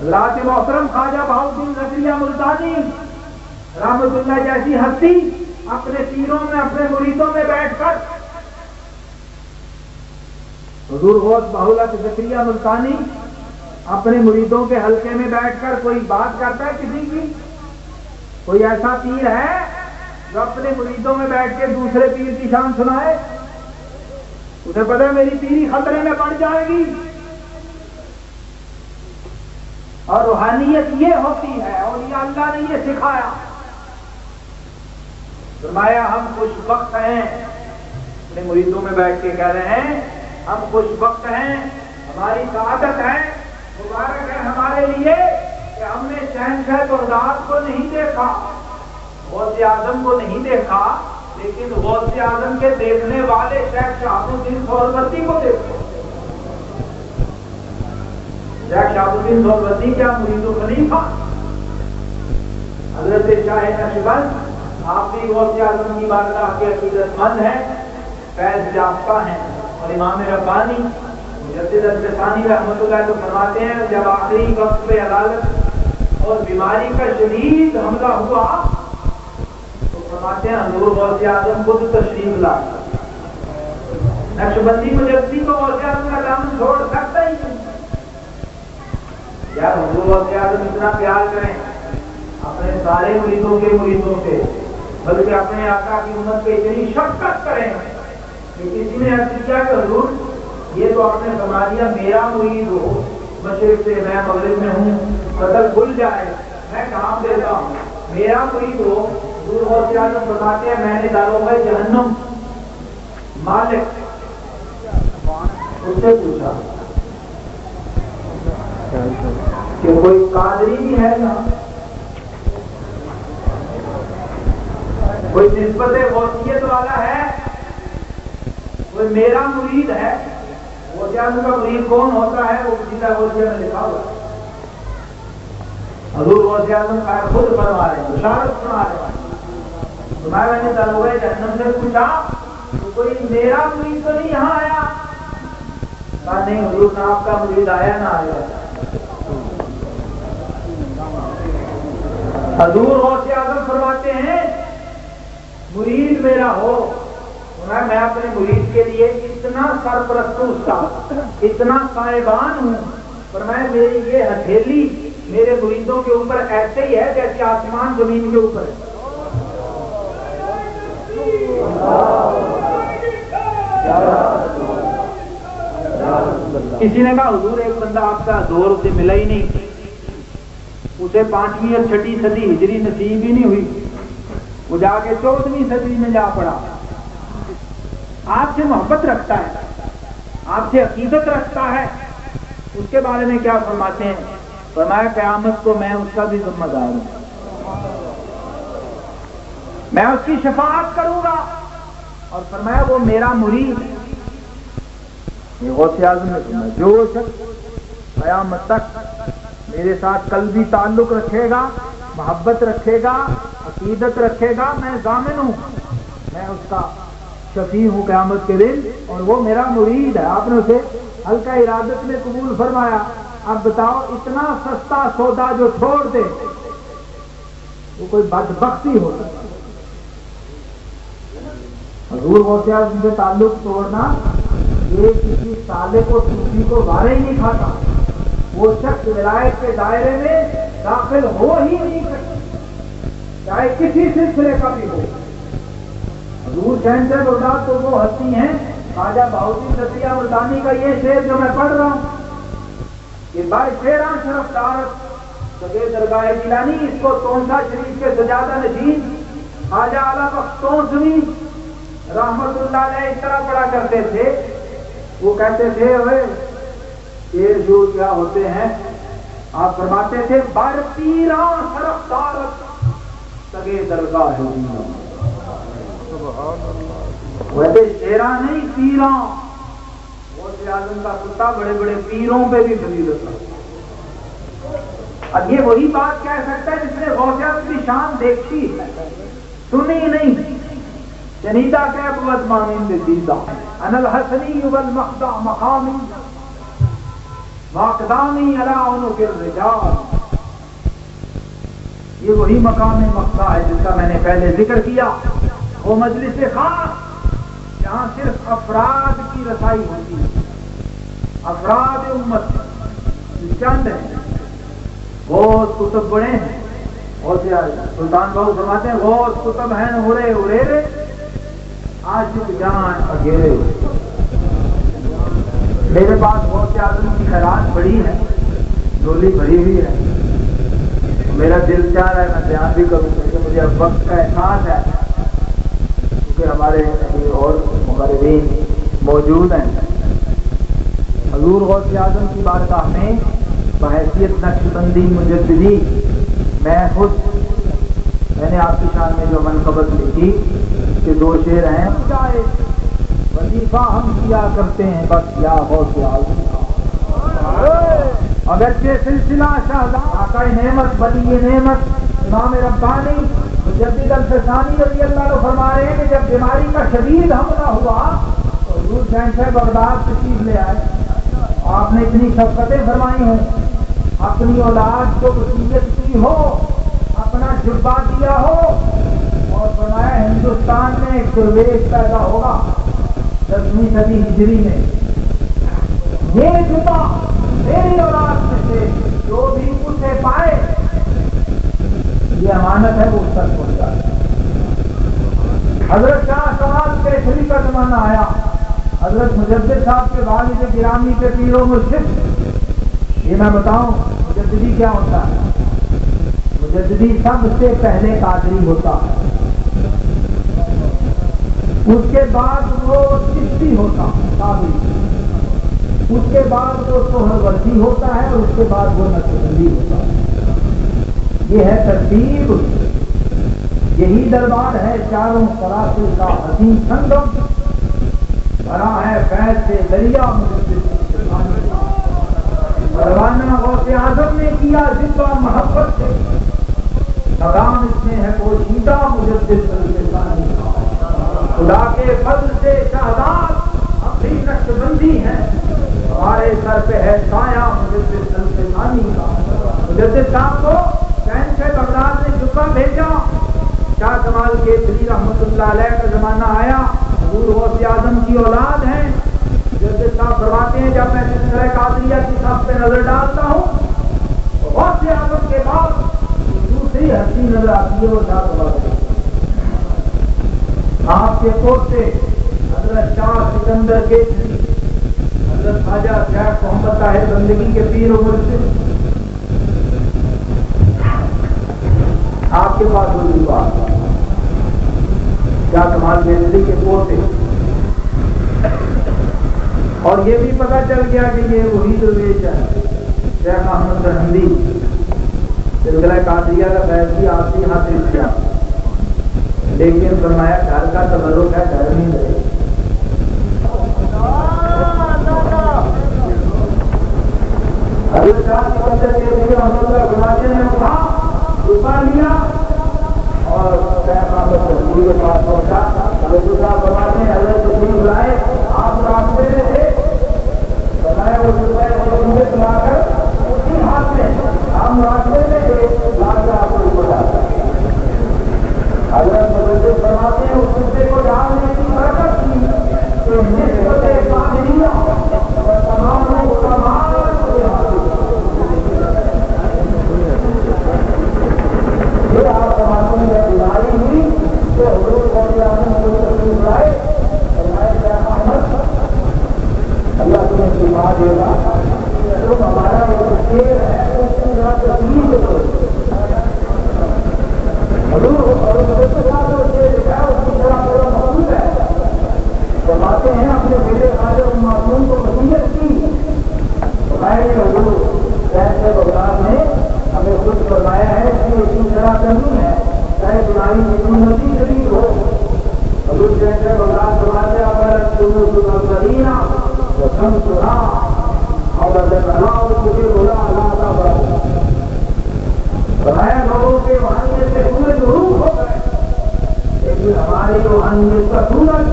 Speaker 1: حضرات محترم خواجہ بہاؤالدین زکریہ ملتانی رحمت اللہ جیسی ہستی اپنے پیروں میں اپنے مریدوں میں بیٹھ کر، حضور غوث بہاؤاللہ زکریہ ملتانی اپنے مریدوں کے حلقے میں بیٹھ کر کوئی بات کرتا ہے کسی کی؟ کوئی ایسا پیر ہے جو اپنے مریدوں میں بیٹھ کے دوسرے پیر کی شان سنائے؟ اسے پتہ ہے میری پیری خطرے میں پڑ جائے گی. اور روحانیت یہ ہوتی ہے، اولیاء اللہ نے یہ سکھایا. فرمایا ہم خوش بخت ہیں، اپنے مریدوں میں بیٹھ کے کہہ رہے ہیں ہم خوش بخت ہیں، ہماری سعادت ہے، مبارک ہے ہمارے لیے کہ ہم نے شہنشاہ بغداد کو نہیں دیکھا، غوث اعظم کو نہیں دیکھا، لیکن غوث اعظم کے دیکھنے والے شیخ شہاب الدین سہروردی کو دیکھا. شیخ شہاب الدین سہروردی کیا مرید و خلیفہ، حضرت شاہ نقشبند آپ بھی غوث اعظم کی بارگاہ کے عقیدت مند ہیں، فیض یافتہ ہیں. اور امام ربانی مجدد الفسانی رحمۃ اللہ تو فرماتے ہیں جب آخری وقت پہ عدالت اور بیماری کا شدید حملہ ہوا تو فرماتے ہیں حضور غوث اعظم خود تشریف لائے. نقشبندی مجددی کو غوث اعظم کا دامن چھوڑ سکتا ہی نہیں. یار حضور غوث اعظم اتنا پیار کریں اپنے سارے مریدوں کے مریدوں سے، بلکہ اپنے آقا کی امت پہ اتنی شفقت کریں کہ کسی نے عرض کیا کہ حضور یہ تو آپ نے فرما دیا میرا مرید ہو، مشرق سے میں مغرب میں ہوں، قتل کھل جائے میں کام دیتا ہوں، میرا مرید ہو. حضور غوث اعظم بتاتے ہیں میں نے داروغہ جہنم مالک اس سے پوچھا کہ کوئی قادری بھی ہے نا، کوئی نسبت غوثیت والا ہے، کوئی میرا مرید ہے. غوث اعظم کا مرید کون ہوتا ہے وہ سیدھا غوثیہ میں لکھا ہوا ہے. حضور غوث اعظم کا خود فرما رہے ہیں، بشارت سنا رہے ہیں. تمہارا نے داروغہ جہنم سے پوچھا تو کوئی میرا مرید تو نہیں یہاں آیا؟ کہا نہیں حضور نہ آپ کا مرید آیا نہ آیا. حضور غوث اعظم فرماتے ہیں مرید میرا ہو، میں اپنے مرید کے لیے اتنا سرپرست ہوں، اس کا اتنا صاحبان ہوں، فرمایا میری یہ ہتھیلی میرے مریدوں کے اوپر ایسے ہی ہے جیسے آسمان زمین کے اوپر ہے۔ کسی نے کہا حضور ایک بندہ آپ کا 2 روپے ملا ہی نہیں، اسے 5ویں اور 6ٹھی صدی ہجری نصیب ہی نہیں ہوئی، وہ جا کے 14ویں صدی میں جا پڑا، آپ سے محبت رکھتا ہے، آپ سے عقیدت رکھتا ہے، اس کے بارے میں کیا فرماتے ہیں؟ فرمایا قیامت کو میں اس کا بھی ذمہ دار ہوں، میں اس کی شفاعت کروں گا، اور فرمایا وہ میرا مرید ہے۔ یہ غوث اعظم نے سنا، جو شخص قیامت تک میرے ساتھ قلبی تعلق رکھے گا، محبت رکھے گا، عقیدت رکھے گا، میں ضامن ہوں، میں اس کا شفیع ہوں قیامت کے دن، اور وہ میرا مرید ہے۔ آپ نے اسے حلقہ ارادت میں قبول فرمایا۔ اب بتاؤ اتنا سستا سودا جو چھوڑ دے وہ کوئی بدبختی ہو سکتی؟ حضور غوث اعظم سے تعلق توڑنا یہ کسی سالک و صوفی کو وارے ہی نہیں کھاتا، وہ شخص ولایت کے دائرے میں داخل ہو ہی نہیں سکتا، چاہے کسی سلسلے کا بھی ہو۔ حضور شہنشاہ بغداد تو وہ ہستی ہیں، خواجہ بہاؤالدین رضیہ مردانی کا یہ شعر جو میں پڑھ رہا ہوں کہ بار شیراں شرف دارت سگے درگاہ جیلانی، اس کو تونسا شریف کے سجادہ نشین خواجہ اعلیٰ بخش تونسوی رحمت اللہ علیہ اس طرح پڑھا کرتے تھے۔ وہ کہتے تھے اوے شیر جو کیا ہوتے ہیں، آپ فرماتے تھے بر پیراں شرف دارت سگے درگاہ جیلانی، ویسے شیراں نہیں پیراں، غوث اعظم کا کتا بڑے بڑے پیروں پہ بھی فضیلت ہے۔ اب یہ وہی بات کہہ سکتا ہے جس نے غوث اعظم کی شان دیکھی ہے، سنی نہیں۔ شنیدہ کہ بود مانند دیدہ انا الحسنی والمخدع مقامی واقدامی علی عنق الرجال، یہ وہی مقام مقدع ہے جس کا میں نے پہلے ذکر کیا، وہ مجلس خاص جہاں صرف افراد کی رسائی ہوتی ہے، افراد امت چند ہیں، غوث کتب بڑے ہیں، غوث سلطان بہو فرماتے ہیں غوث کتب ہیں ہرے ہریرے عاشق جان اگیرے۔ میرے پاس غوث اعظم کی خیرات بڑی ہے، ڈولی بھری ہوئی ہے، میرا دل چاہ رہا ہے میں بیان بھی کروں کیونکہ مجھے اب وقت کا احساس ہے، کیونکہ ہمارے اور مقربین موجود ہیں۔ حضور غوث اعظم کی بارگاہ میں بحیثیت نقش بندی مجددی میں نے آپ کی شان میں جو منقبت لکھی کہ 2 شعر ہیں، چاہے وظیفہ ہم کیا کرتے ہیں بس یا غوث اعظم کا، اگرچہ سلسلہ شہداء آقا نعمت ولی نعمت امام ربانی مجدد الفسانی رضی اللہ عنہ فرما رہے ہیں کہ جب بیماری کا شدید حملہ ہوا تو حضور شہنشاہ بغداد تشریف لے آئے، آپ نے اتنی شفقتیں فرمائی ہیں، اپنی اولاد کو وصیت کی ہو، اپنا جبہ دیا ہو، اور فرمایا ہندوستان میں ایک درویش پیدا ہوگا 10ویں صدی ہجری میں، یہ جبہ میری اولاد میں سے جو بھی اسے پائے یہ امانت ہے وہ اس تک پہنچا ہے۔ حضرت شاہ سوال کیسری کا زمانہ آیا، حضرت مجدد صاحب کے والد گرامی کے پیر و مرشد، یہ میں بتاؤں مجددی کیا ہوتا ہے؟ مجددی سب سے پہلے قادری ہوتا ہے، اس کے بعد وہ چشتی ہوتا ہے قادری، اس کے بعد وہ سہروردی ہوتا ہے، اور اس کے بعد وہ نقشبندی ہوتا ہے۔ یہ ہے ترتیب، یہی دربار ہے چاروں سراسر کا حسین سنگم، بھرا ہے فیض سے دریا روانہ غوث اعظم نے کیا ذکر محبت سے، مقام اس میں ہے پوشیدہ مجدد الفسانی، خدا کے فضل سے شہداد ہم بھی نقشبندی ہیں، ہمارے سر پہ ہے سایہ مجدد سلطانی کا۔ مجدد صاحب کو شہن سے بغداد نے جبہ بھیجا، شاہ کمال کیسری رحمۃ اللہ علیہ کا زمانہ آیا، حضور غوث اعظم کی اولاد ہیں۔ مجدد صاحب فرماتے ہیں جب میں سلسلہ قادریہ کی صف پہ نظر ڈالتا ہوں تو غوث اعظم کے بعد دوسری ہستی نظر آتی ہے، وہ شاہ کمال آپ کے پوتے حضرت شاہ سکندر کیسری، حضرت خواجہ شیخ محمد طاہر بندگی کے پیر و مرشد، آپ کے پاس ہوئی بات کیا کمال کیسری کے پوتے، اور یہ بھی پتہ چل گیا کہ یہ وہی درویش ہے شیخ احمد سرہندی، سلسلہ قادریہ کا فیض بھی آپ سے حاصل کیا، لیکن فرمایا گھر کا تبرک ہے، گھر نہیں رہے۔ حضرت شاہ سکندر کیسری رحمۃ اللہ فرماتے ہیں اٹھا روپا لیا اور شیخ احمد سرہندی کے پاس پہنچا۔ حضرت صاحب فرماتے ہیں حضرت تشریف لائے، آپ راستے میں تھے، بتایا وہ روپئے کو مجھے سلا کر اسی ہاتھ میں ہم راستے میں تھے، لا کر آپ کو بتا حضرت مجدد فرماتے ہیں اس روپئے کو ڈالنے کی برکت تھی کہ نسبت قادریہ اور تمام علماء کو حاصل یہ آپ فرماتے ہیں بیماری ہوئی تو حضور غوث اعظم کو تشریف لائے، فرمائے شیخ احمد اللہ تمہیں شفا دے گا، تم ہمارا وہ شیر ہے اس کی ذرا تسلیم کرو۔ حضور اور مجدد صاحب جو شیر لکھا ہے اس کی ذرا بڑا مقصود ہے، فرماتے ہیں اپنے بیٹے خواجہ معصوم کو وصیت کی، فرمائے کہ حضور شہر سے بغداد نے ہمیں خود فرمایا ہے کہ اس کی ذرا کرنی ہے چاہے بیماری جتنی مرضی شدید ہو۔ حضور شہر سے بغداد فرماتے اگر تم سرینا وسم سنا اور مجھے بولا اللہ تعالیٰ بنایا لوگوں کے روحانیت سے سورج غروب ہو گئے، لیکن ہماری روحانیت کا سورج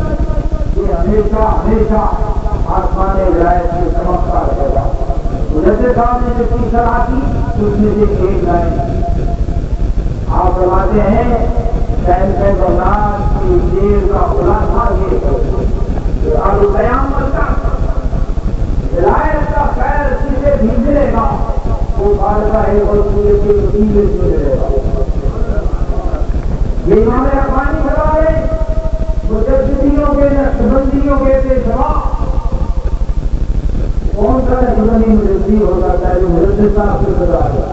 Speaker 1: یہ ہمیشہ ہمیشہ آسمان ولایت میں چمکتا رہے گا۔ مجدد صاحب نے جتنی صلاح کی اس میں سے ایک لائن آپ فرماتے ہیں شہر سے بغداد کی شیر کا خلاصہ یہ اب قیامت تک ولایت کا خیر کسے بھی ملے گا وہ بادشاہ اور سورج کے وسیلے سے ملے گا۔ یہ امام ربانی بتا رہے مجددیوں کے نقشبندیوں کے پیشوا کون سا نقشبندی مجددی ہو جاتا ہے جو مجدد صاحب سے بتا رہا۔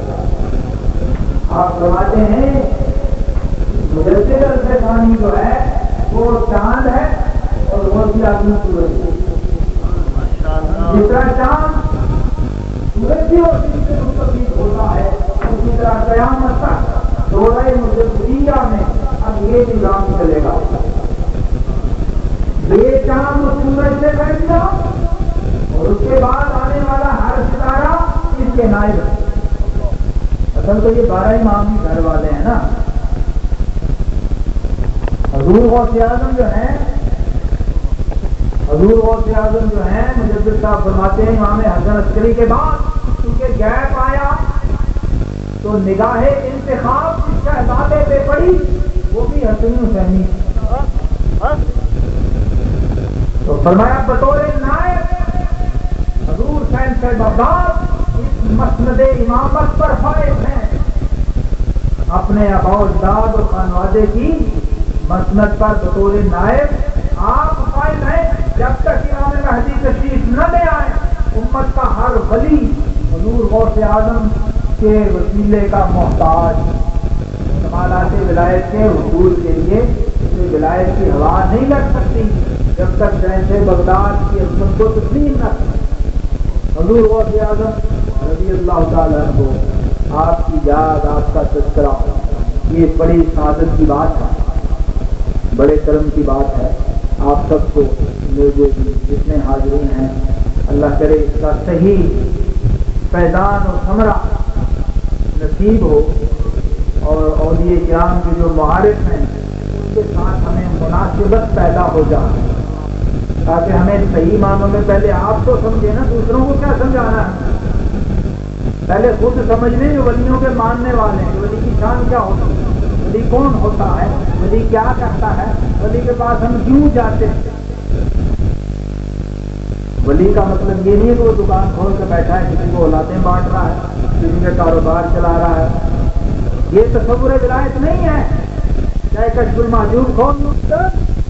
Speaker 1: آپ فرماتے ہیں مجدد الفسانی جو ہے وہ چاند ہے اور غوث اعظم سورج ہے، جس طرح چاند سورج بھی اور دن سے مستفید ہوتا ہے اسی طرح قیامت تک دورہ مجددیہ میں اب یہ نظام چلے گا، یہ چاند سورج سے بیٹھ گا اور اس کے بعد آنے والا ہر ستارہ اس کے نائب ہے۔ اصل تو یہ 12 امام بھی گھر والے ہیں نا۔ حضور غوث اعظم جو ہیں مجدد صاحب فرماتے ہیں امام حسن عسکری کے بعد کیونکہ گیپ آیا تو نگاہ انتخاب جس شہزادے پہ پڑی وہ بھی حسن حسینی، تو فرمایا بطور نائب حضور شہر سے بغداد اس مسند امامت پر فائز ہیں، اپنے آباء و اجداد اور خانوادے کی مسند پر بطور نائب آپ فائز ہیں۔ جب تک امام مہدی تشریف نہ لے آئے امت کا ہر ولی حضور غوث اعظم کے وسیلے کا محتاج، کمالات ولایت کے حصول کے لیے ولایت کی ہوا نہیں لگ سکتی جب تک شہنشاہ بغداد کی عظمت کو تسلیم نہ کرے۔ حضور غوث اعظم رضی اللہ تعالیٰ عنہ آپ کی یاد، آپ کا تذکرہ یہ بڑی سعادت کی بات ہے، بڑے کرم کی بات ہے۔ آپ سب کو میرے جتنے حاضرین ہیں اللہ کرے اس کا صحیح فیضان اور ثمرہ نصیب ہو، اور اولیاء کرام کے جو معارف ہیں ان کے ساتھ ہمیں مناسبت پیدا ہو جائے۔ تاکہ ہمیں صحیح معنوں میں پہلے آپ تو سمجھے نا، دوسروں کو کیا سمجھانا ہے، پہلے خود سمجھ لیں جو ولیوں کے ماننے والے ہیں، ولی کی شان کیا ہوتی ہے، ولی کون ہوتا ہے، ولی کیا کرتا ہے، ولی کے پاس ہم کیوں جاتے ہیں۔ ولی کا مطلب یہ نہیں ہے کہ وہ دکان کھول کے بیٹھا ہے، کسی کو اولادیں بانٹ رہا ہے، کسی کا کاروبار چلا رہا ہے، یہ تصور ولایت نہیں ہے۔ چاہے کشف المحجوب کھول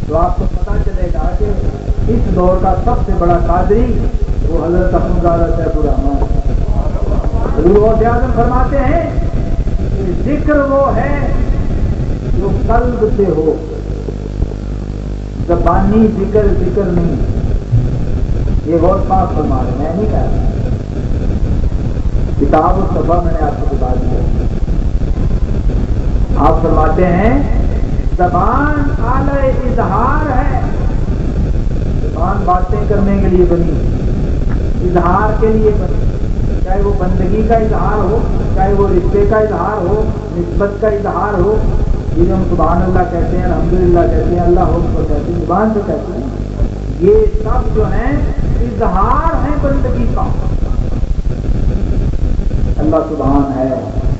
Speaker 1: تو آپ کو پتا چلے گا کہ اس دور کا سب سے بڑا قادری وہ حضرت اخندزادہ سیف الرحمن۔ حضور غوث اعظم فرماتے ہیں کہ ذکر وہ ہے جو قلب سے ہو، زبانی ذکر نہیں۔ یہ غوث پاک فرما رہے ہیں، میں نہیں کہہ رہا، کتاب و صفحہ میں نے آپ کو بتا دیا۔ آپ فرماتے ہیں زبان آلہ اظہار ہے، زبان باتیں کرنے کے لیے بنی، اظہار کے لیے بنی، چاہے وہ بندگی کا اظہار ہو، چاہے وہ رشتے کا اظہار ہو، نسبت کا اظہار ہو، جنہیں ہم سبحان اللہ کہتے ہیں، الحمدللہ کہتے ہیں، اللہ کو کہتے ہیں، زبان سے کہتے ہیں، یہ سب جو ہیں اظہار ہیں بندگی کا۔ اللہ سبحان ہے،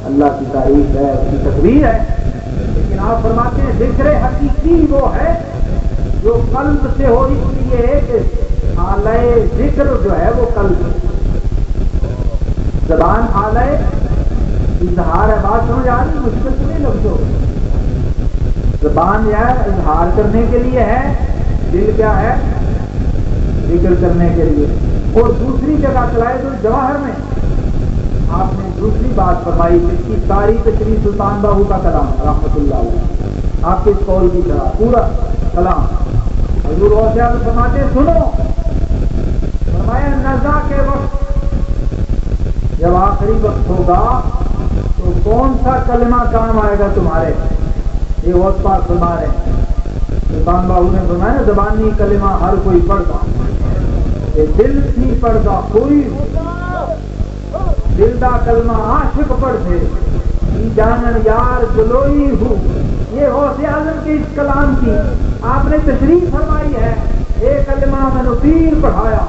Speaker 1: اللہ کی تعریف ہے، اس کی تکبیر ہے، لیکن آپ فرماتے ہیں ذکر حقیقی وہ ہے جو قلب سے ہو، اس لیے کہ آلہ ذکر جو ہے وہ قلب، زبان آلہ اظہار ہے۔ بات سمجھ آ رہی، مشکل تو نہیں لفظ ہو، زبان یا اظہار کرنے کے لیے ہے، دل کیا ہے، ذکر کرنے کے لیے۔ اور دوسری جگہ قلائد الجواہر میں آپ نے دوسری بات فرمائی، جس کی ساری تشریح سلطان باہو کا کلام رحمۃ اللہ علیہ، آپ کے اس قول کی طرح پورا کلام۔ حضور غوث اعظم فرماتے ہیں سنو، فرمایا نزا کے وقت جب آخری وقت ہوگا تو کون سا کلمہ کام آئے گا تمہارے، یہ غوث پاک فرما رہے ہیں۔ سلطان باہو نے فرمایا زبانی کلمہ ہر کوئی پڑھتا، یہ دل نہیں پڑھتا کوئی، دل دا کلمہ عاشق پڑھتے، جانن یار جلوئی ہوں۔ یہ غوث اعظم کے اس کلام کی آپ نے تشریح فرمائی ہے، ایک کلمہ میں نے پیر پڑھایا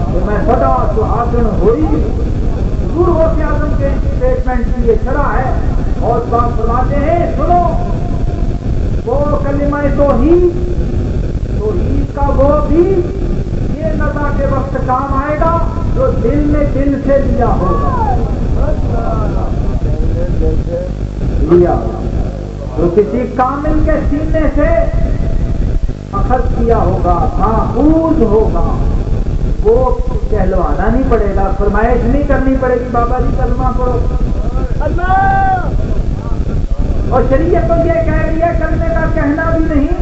Speaker 1: تو میں سدا سہاگن ہوئی۔ حضور غوث اعظم کے اسٹیٹمنٹ کی یہ شرح ہے، اور بات فرماتے ہیں سنو، وہ کلمہ توحید کا وہ بھی یہ نزا کے وقت کام آئے گا جو دل میں دل سے لیا ہوگا، جو کسی کامل کے سینے سے اخذ کیا ہوگا، ماخوذ ہوگا، وہ کہلوانا نہیں پڑے گا، فرمائش نہیں کرنی پڑے گی بابا جی کلمہ پڑھو اللہ، اور شریعت تو یہ کہہ رہی ہے کرنے کا کہنا بھی نہیں،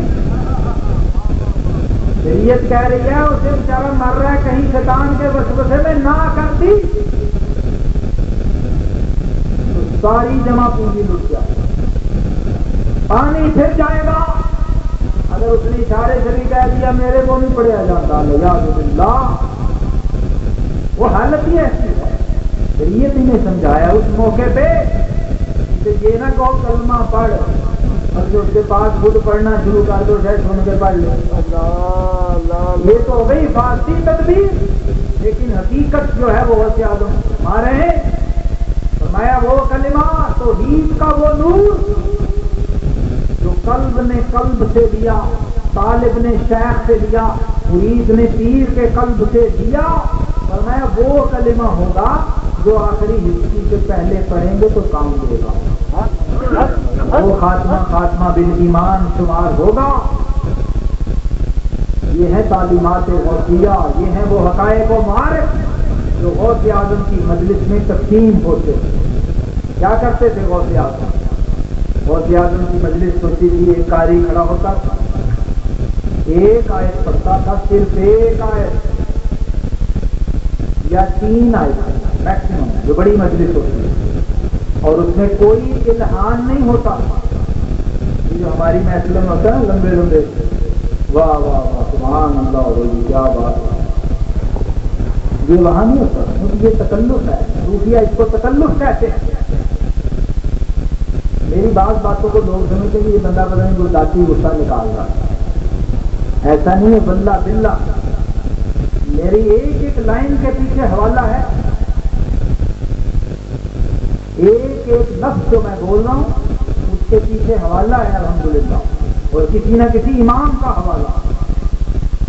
Speaker 1: شریعت کہہ رہی ہے اسے بیچارہ مر رہا ہے کہیں شیطان کے وسوسے میں نہ کرتی تو ساری جمع پونجی لٹ جائے، پانی پھر جائے گا۔ اگر اس نے اشارے سے بھی کہہ دیا میرے کو نہیں پڑھیا جاتا یاد باللہ، وہ حالت ہی ایسی ہے۔ شریعت ہی نے سمجھایا اس موقع پہ کہ یہ نہ کہو کلمہ پڑھ اور جو اس کے پاس خود پڑھنا شروع کر دو شاید سن کے پڑھ لو، یہ تو ہو گئی فارسی تدبیر، لیکن حقیقت جو ہے وہ غوث اعظم ہمارے ہیں۔ فرمایا وہ کلمہ توحید کا وہ نور جو قلب نے قلب سے لیا، طالب نے شیخ سے لیا، مرید نے پیر کے قلب سے لیا، فرمایا وہ کلمہ ہوگا جو آخری ہسٹری سے پہلے پڑھیں گے تو کام دے گا، وہ خاتمہ بالایمان شمار ہوگا۔ یہ ہے تعلیمات غوثیہ، یہ ہیں وہ حقائق و معارف جو غوث اعظم کی مجلس میں تقسیم ہوتے۔ کیا کرتے تھے غوث اعظم؟ غوث اعظم کی مجلس ہوتی تھی، ایک قاری کھڑا ہوتا تھا، ایک آیت پڑھتا تھا، صرف ایک آیت یا 3 آیت میکسیمم، جو بڑی مجلس ہوتی ہے، اور اس میں کوئی الہان نہیں ہوتا، یہ جو ہماری محفلوں میں ہوتا ہے نا لمبے لمبے، واہ واہ واہ سبحان اللہ کیا بات ہے، یہ وہاں نہیں ہوتا، کیونکہ یہ تکلف ہے، صوفیہ اس کو تکلف کہتے ہیں۔ میری بعض باتوں کو لوگ سمجھتے ہیں کہ یہ بندہ پتہ نہیں کوئی ذاتی غصہ نکال رہا ہے، ایسا نہیں ہے بلّہ بلّہ، میری ایک ایک لائن کے پیچھے حوالہ ہے، ایک ایک لفظ جو میں بول رہا ہوں اس کے پیچھے حوالہ ہے الحمدللہ، اور کسی نہ کسی امام کا حوالہ۔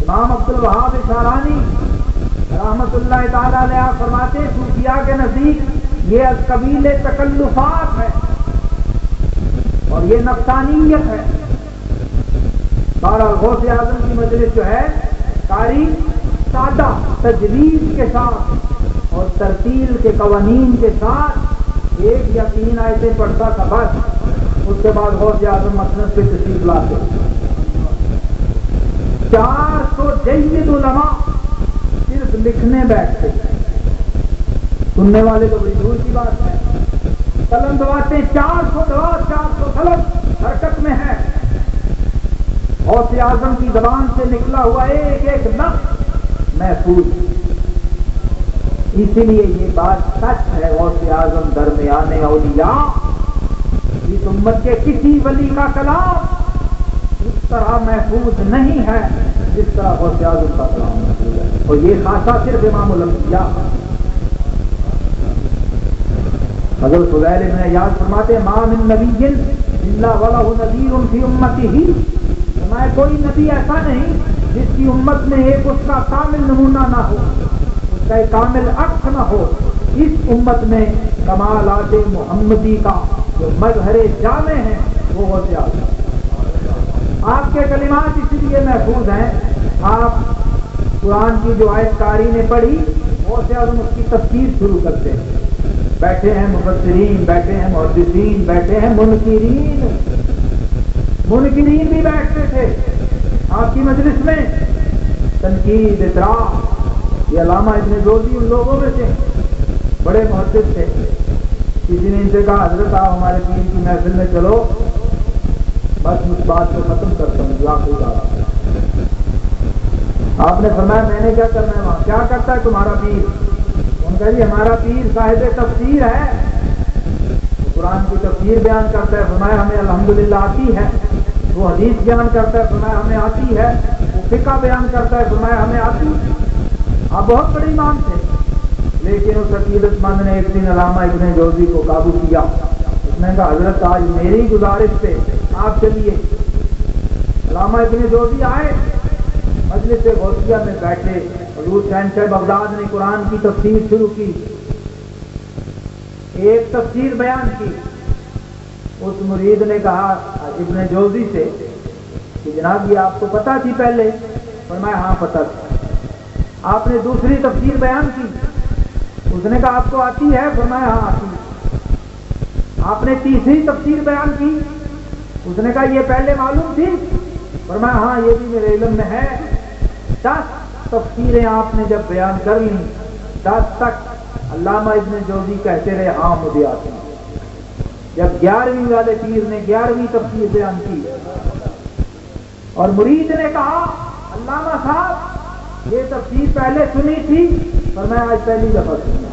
Speaker 1: امام عبد الوہاب شعرانی رحمت اللہ تعالی علیہ فرماتے ہیں صوفیاء کے نزدیک یہ از قبیل تکلفات ہے اور یہ نفسانیت ہے۔ بہرحال غوث اعظم کی مجلس جو ہے قاری سادہ تجوید کے ساتھ اور ترتیل کے قوانین کے ساتھ 1 یا 3 آیتیں پڑھتا تھا بس، اس کے بعد غوث اعظم مسند پہ تشریف لاتے۔ 400 جید علماء صرف لکھنے بیٹھتے، سننے والے تو بڑی دور کی بات ہے، قلم دباتے 400 دوا 400 قلم حرکت میں ہے، غوث اعظم کی زبان سے نکلا ہوا ایک ایک لفظ محفوظ۔ اسی لیے یہ بات سچ ہے، غوث اعظم درمیان اولیاء، اس امت کے کسی ولی کا کلام اس طرح محفوظ نہیں ہے جس طرح غوث اعظم کا کلام محفوظ ہے، اور یہ خاصہ صرف امام الانبیاء۔ حضرت فضیل ابن عیاض فرماتے ہیں ما من نبی الا ولہ نذیر فی امتہ، میں کوئی نبی ایسا نہیں جس کی امت میں ایک اس کا کامل نمونہ نہ ہو، اس کا ایک کامل عکس نہ ہو۔ اس امت میں کمالات محمدی کا جو مظہر جامع ہیں وہ غوث اعظم۔ آپ کے کلمات اس لیے محفوظ ہیں، آپ قرآن کی جو آیت قاری نے پڑھی غوث اعظم اس کی تفسیر شروع کرتے ہیں، بیٹھے ہیں مفسرین، بیٹھے ہیں محدثین، بیٹھے ہیں منکرین بھی بیٹھتے تھے آپ کی مجلس میں، تنقید اعتراض۔ یہ علامہ ابن جوزی ان لوگوں میں سے بڑے محدث تھے، کسی نے ان سے کہا حضرت آپ ہمارے پیر کی محفل میں چلو، بس اس بات کو ختم کرتا ہوں آپ نے فرمایا میں نے کیا کرنا ہے وہاں، کیا کرتا ہے تمہارا پیر؟ ان کا جی ہمارا پیر صاحب تفسیر ہے، قرآن کی تفسیر بیان کرتا ہے، فرمایا ہمیں الحمدللہ آتی ہے، وہ حدیث بیان کرتا ہے، فرمایا ہمیں آتی ہے، وہ فقہ بیان کرتا ہے، فرمایا ہمیں آتی ہے۔ آپ بہت بڑے امام تھے، لیکن اس عقیدت مند نے ایک دن علامہ ابن جوزی کو قابو کیا، اس نے کہا حضرت آج میری گزارش پہ آپ چلیے۔ علامہ ابن جوزی آئے، مجلس غوثیہ میں بیٹھے، حضور شہنشاہ بغداد نے قرآن کی تفسیر شروع کی، ایک تفسیر بیان کی۔ اس مرید نے کہا ابن جوزی سے کہ جناب یہ آپ کو پتہ تھی پہلے؟ فرمایا ہاں پتہ تھی۔ آپ نے دوسری تفسیر بیان کی، اس نے کہا آپ کو آتی ہے؟ فرمایا ہاں آتی ہے۔ آپ نے تیسری تفسیر بیان کی، اس نے کہا یہ پہلے معلوم تھی؟ فرمایا ہاں یہ بھی میرے علم میں ہے۔ 10 تفسیریں آپ نے جب بیان کر لیں، 10 تک علامہ ابن جوزی کہتے رہے ہاں مجھے آتی ہے۔ جب 11ویں والے پیر نے 11ویں تفسیر بیان کی اور مرید نے کہا علامہ صاحب یہ تفسیر پہلے سنی تھی؟ فرمایا آج پہلی دفعہ سنی۔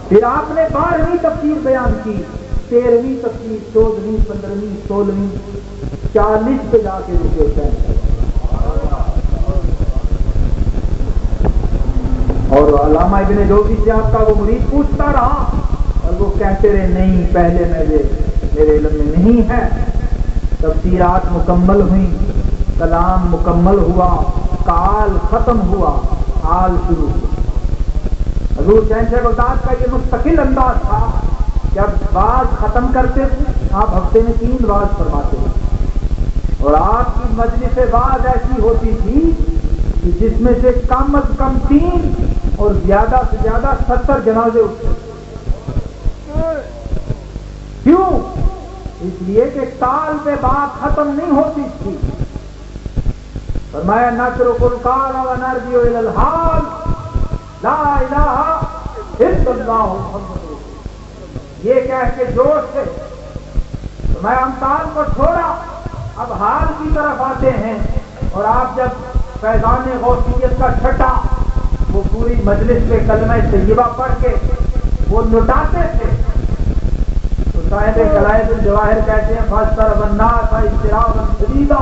Speaker 1: پھر آپ نے 12ویں تفسیر بیان کی، 13ویں تفسیر، 14ویں، 15ویں، 16ویں، 40 پہ جا کے رکے ہیں۔ اور علامہ ابن جوزی سے آپ کا وہ مرید پوچھتا رہا اور وہ کہتے رہے نہیں پہلے میرے علم میں نہیں ہے۔ تفسیرات مکمل ہوئیں، کلام مکمل ہوا، کال ختم ہوا، حال شروع ہوا۔ حضور شہنشاہ بغداد کا یہ مستقل انداز تھا، جب باز ختم کرتے تھے آپ ہفتے میں 3 باز فرماتے تھے، اور آپ کی مجلس باز ایسی ہوتی تھی کہ جس میں سے کم از کم 3 اور زیادہ سے زیادہ 70 جنازے اٹھتے۔ کیوں؟ اس لیے کہ تال پہ بات ختم نہیں ہوتی تھی۔ فرمایا نترک القال ونرجع الى الحال لا الہ الا اللہ محمد رسول اللہ، یہ کہہ کے جوش سے فرمایا ہم تال کو چھوڑا، اب حال کی طرف آتے ہیں۔ اور آپ جب فیضان غوثیت کا چھٹا وہ پوری مجلس پہ کلمہ طیبہ پڑھ کے وہ لٹاتے تھے، تو صاحب قلائد الجواہر کہتے ہیں فاسترب الناس اضطرابا شدیدا،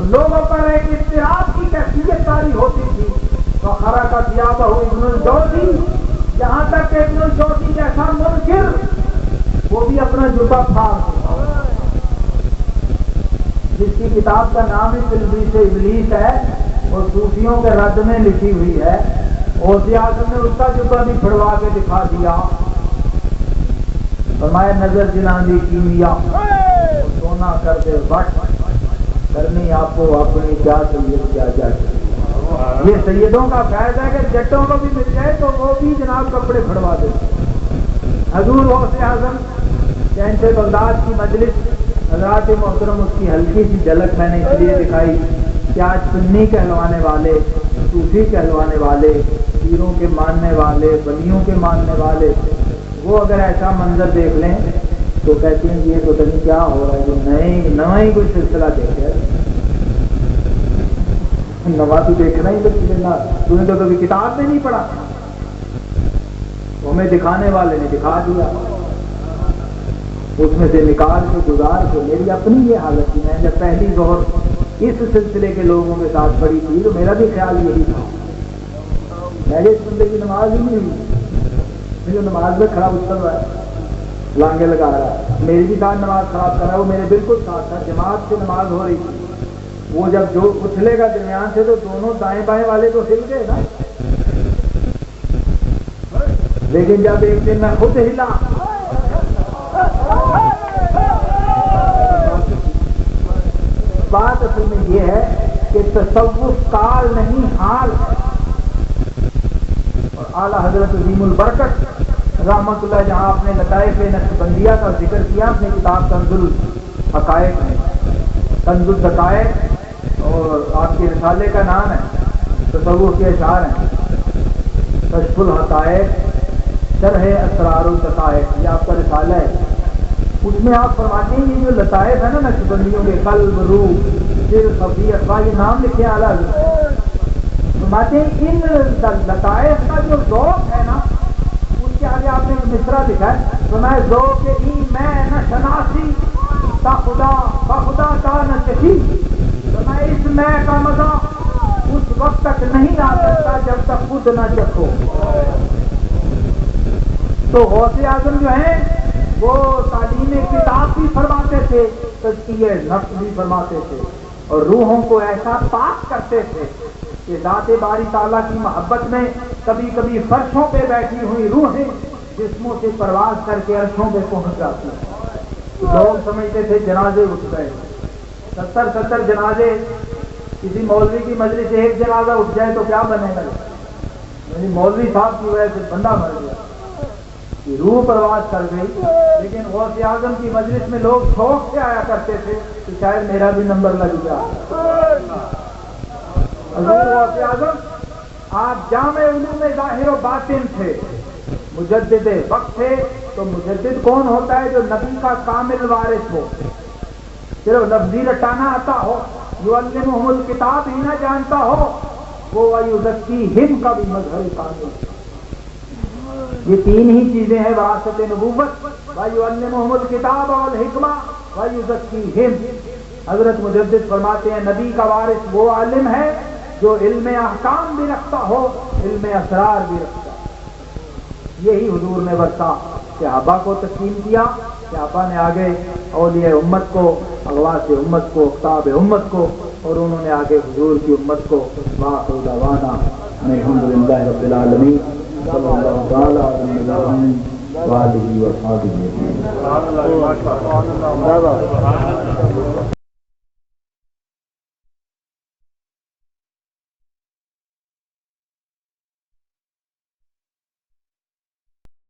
Speaker 1: ان لوگوں پر ایک اضطراب کی کیفیت طاری ہوتی تھی. وخرق ثیابہ ابن الجوزی، یہاں تک کہ ابن الجوزی جیسا منکر وہ بھی اپنا جوتا پھاڑ دیتا، جس کی کتاب کا نام ہی تلبیس ابلیس ہے اور صوفیوں کے رد میں لکھی ہوئی ہے. غوث اعظم نے اس کا جوتا بھی پھڑوا کے دکھا دیا. فرمایا نظر جلاندی کیمیا سونا کر دے بٹ، کرنی آپ کو اپنی کیا سید کیا جائے. یہ سیدوں کا فیض ہے کہ جٹوں کو بھی مل جائے تو وہ بھی جناب کپڑے پھڑوا دے. حضور غوث اعظم کہتے بغداد کی مجلس، حضرات محترم اس کی ہلکی سی جھلک میں نے اس لیے دکھائی کہ آج سنی کہلوانے والے، صوفی کہلوانے والے، پیروں کے ماننے والے، ولیوں کے ماننے والے، وہ اگر ایسا منظر دیکھ لیں تو کہتے ہیں یہ پتہ نہیں کیا ہو رہا ہے، جو نیا ہی کوئی سلسلہ دیکھے. نوا تو دیکھنا ہی تو نے تو کبھی کتاب میں نہیں پڑھا، تو ہمیں دکھانے والے نے دکھا دیا، اس میں سے نکال کے گزار کے. میری اپنی یہ حالت تھی، میں جب پہلی ظہر اس سلسلے کے لوگوں کے ساتھ پڑھی تھی تو میرا بھی خیال یہی تھا، میرے اس بندے کی نماز ہی نہیں ہوئی، میری نماز میں خراب اتر رہا ہے، لانگے لگا رہا ہے، میری بھی ساتھ نماز خراب کر رہا ہے. وہ میرے بالکل ساتھ تھا، جماعت سے نماز ہو رہی تھی. وہ جب جو اچھلے گا درمیان سے تو دونوں دائیں بائیں والے تو ہل گئے نا، لیکن جب ایک دن میں خود ہلا، بات اصل میں یہ ہے کہ تصوف کال نہیں حال ہے. اور اعلیٰ حضرت عظیم البرکت رحمت اللہ جہاں اپنے لطائف نقشبندیہ کا ذکر کیا اپنی کتاب کنز الحقائق میں، کنز الدقائق، اور آپ کے رسالے کا نام ہے تصوف کے اشعار ہیں، کشف الحقائق شرح اسرار الدقائق، یہ آپ کا رسالہ ہے. اس میں آپ فرماتے ہیں یہ جو لطائف ہے نا نقشبندیوں کے، قلب، روح، دل، خفی، اخفا، یہ نام لکھے اعلیٰ حضرت. فرماتے ہیں ان لطائف کا جو ذوق ہے نا، اس کے آگے آپ نے ایک مصرع لکھا ہے، فرمایا ذوق ای میں نہ شناسی تا خدا بخدا تا نہ چکھی. فرمایا اس میں کا مزہ اس وقت تک نہیں آ سکتا جب تک خود نہ چکھو. تو غوث اعظم جو ہیں وہ تعلیم کتاب بھی فرماتے تھے، تزکیہ نفس بھی فرماتے تھے، اور روحوں کو ایسا پاک کرتے تھے کہ ذات باری تعالیٰ کی محبت میں کبھی کبھی فرشوں پہ بیٹھی ہوئی روحیں جسموں سے پرواز کر کے عرشوں پہ پہنچ جاتی ہیں. لوگ سمجھتے تھے جنازے اٹھ گئے، 70 جنازے، کسی مولوی کی مجلس سے ایک جنازہ اٹھ جائے تو کیا بنے گا؟ یعنی مولوی صاحب کی وجہ سے بندہ مر گیا، روح پرواز کر گئی. لیکن غوث اعظم کی مجلس میں لوگ شوق سے آیا کرتے تھے کہ شاید میرا بھی نمبر لگ گیا. حضور غوث اعظم آپ جامع علوم ظاہر و باطن تھے، مجدد وقت تھے. تو مجدد کون ہوتا ہے؟ جو نبی کا کامل وارث ہو، صرف لفظی رٹانا آتا ہو، یعلمہم الکتاب ہی نہ جانتا ہو، وہ ویزکیہم کا بھی مظہر کامل. یہ تین ہی چیزیں ہیں وراثت نبوت، ویعلمہم الکتاب والحکمہ ویزکیہم. حضرت مجدد فرماتے ہیں نبی کا وارث وہ عالم ہے جو علم احکام بھی رکھتا ہو، علم اسرار بھی رکھتا ہو. یہی حضور نے ورثہ صحابہ کو تقسیم کیا. صحابہ نے آگے اولیاء امت کو، اغواث امت کو، اقطاب امت کو، اور انہوں نے آگے حضور کی امت کو. وآخر دعوانا الحمدللہ رب العالمین، صلی اللہ تعالی علیہ وسلم وآلہ وصحبہ.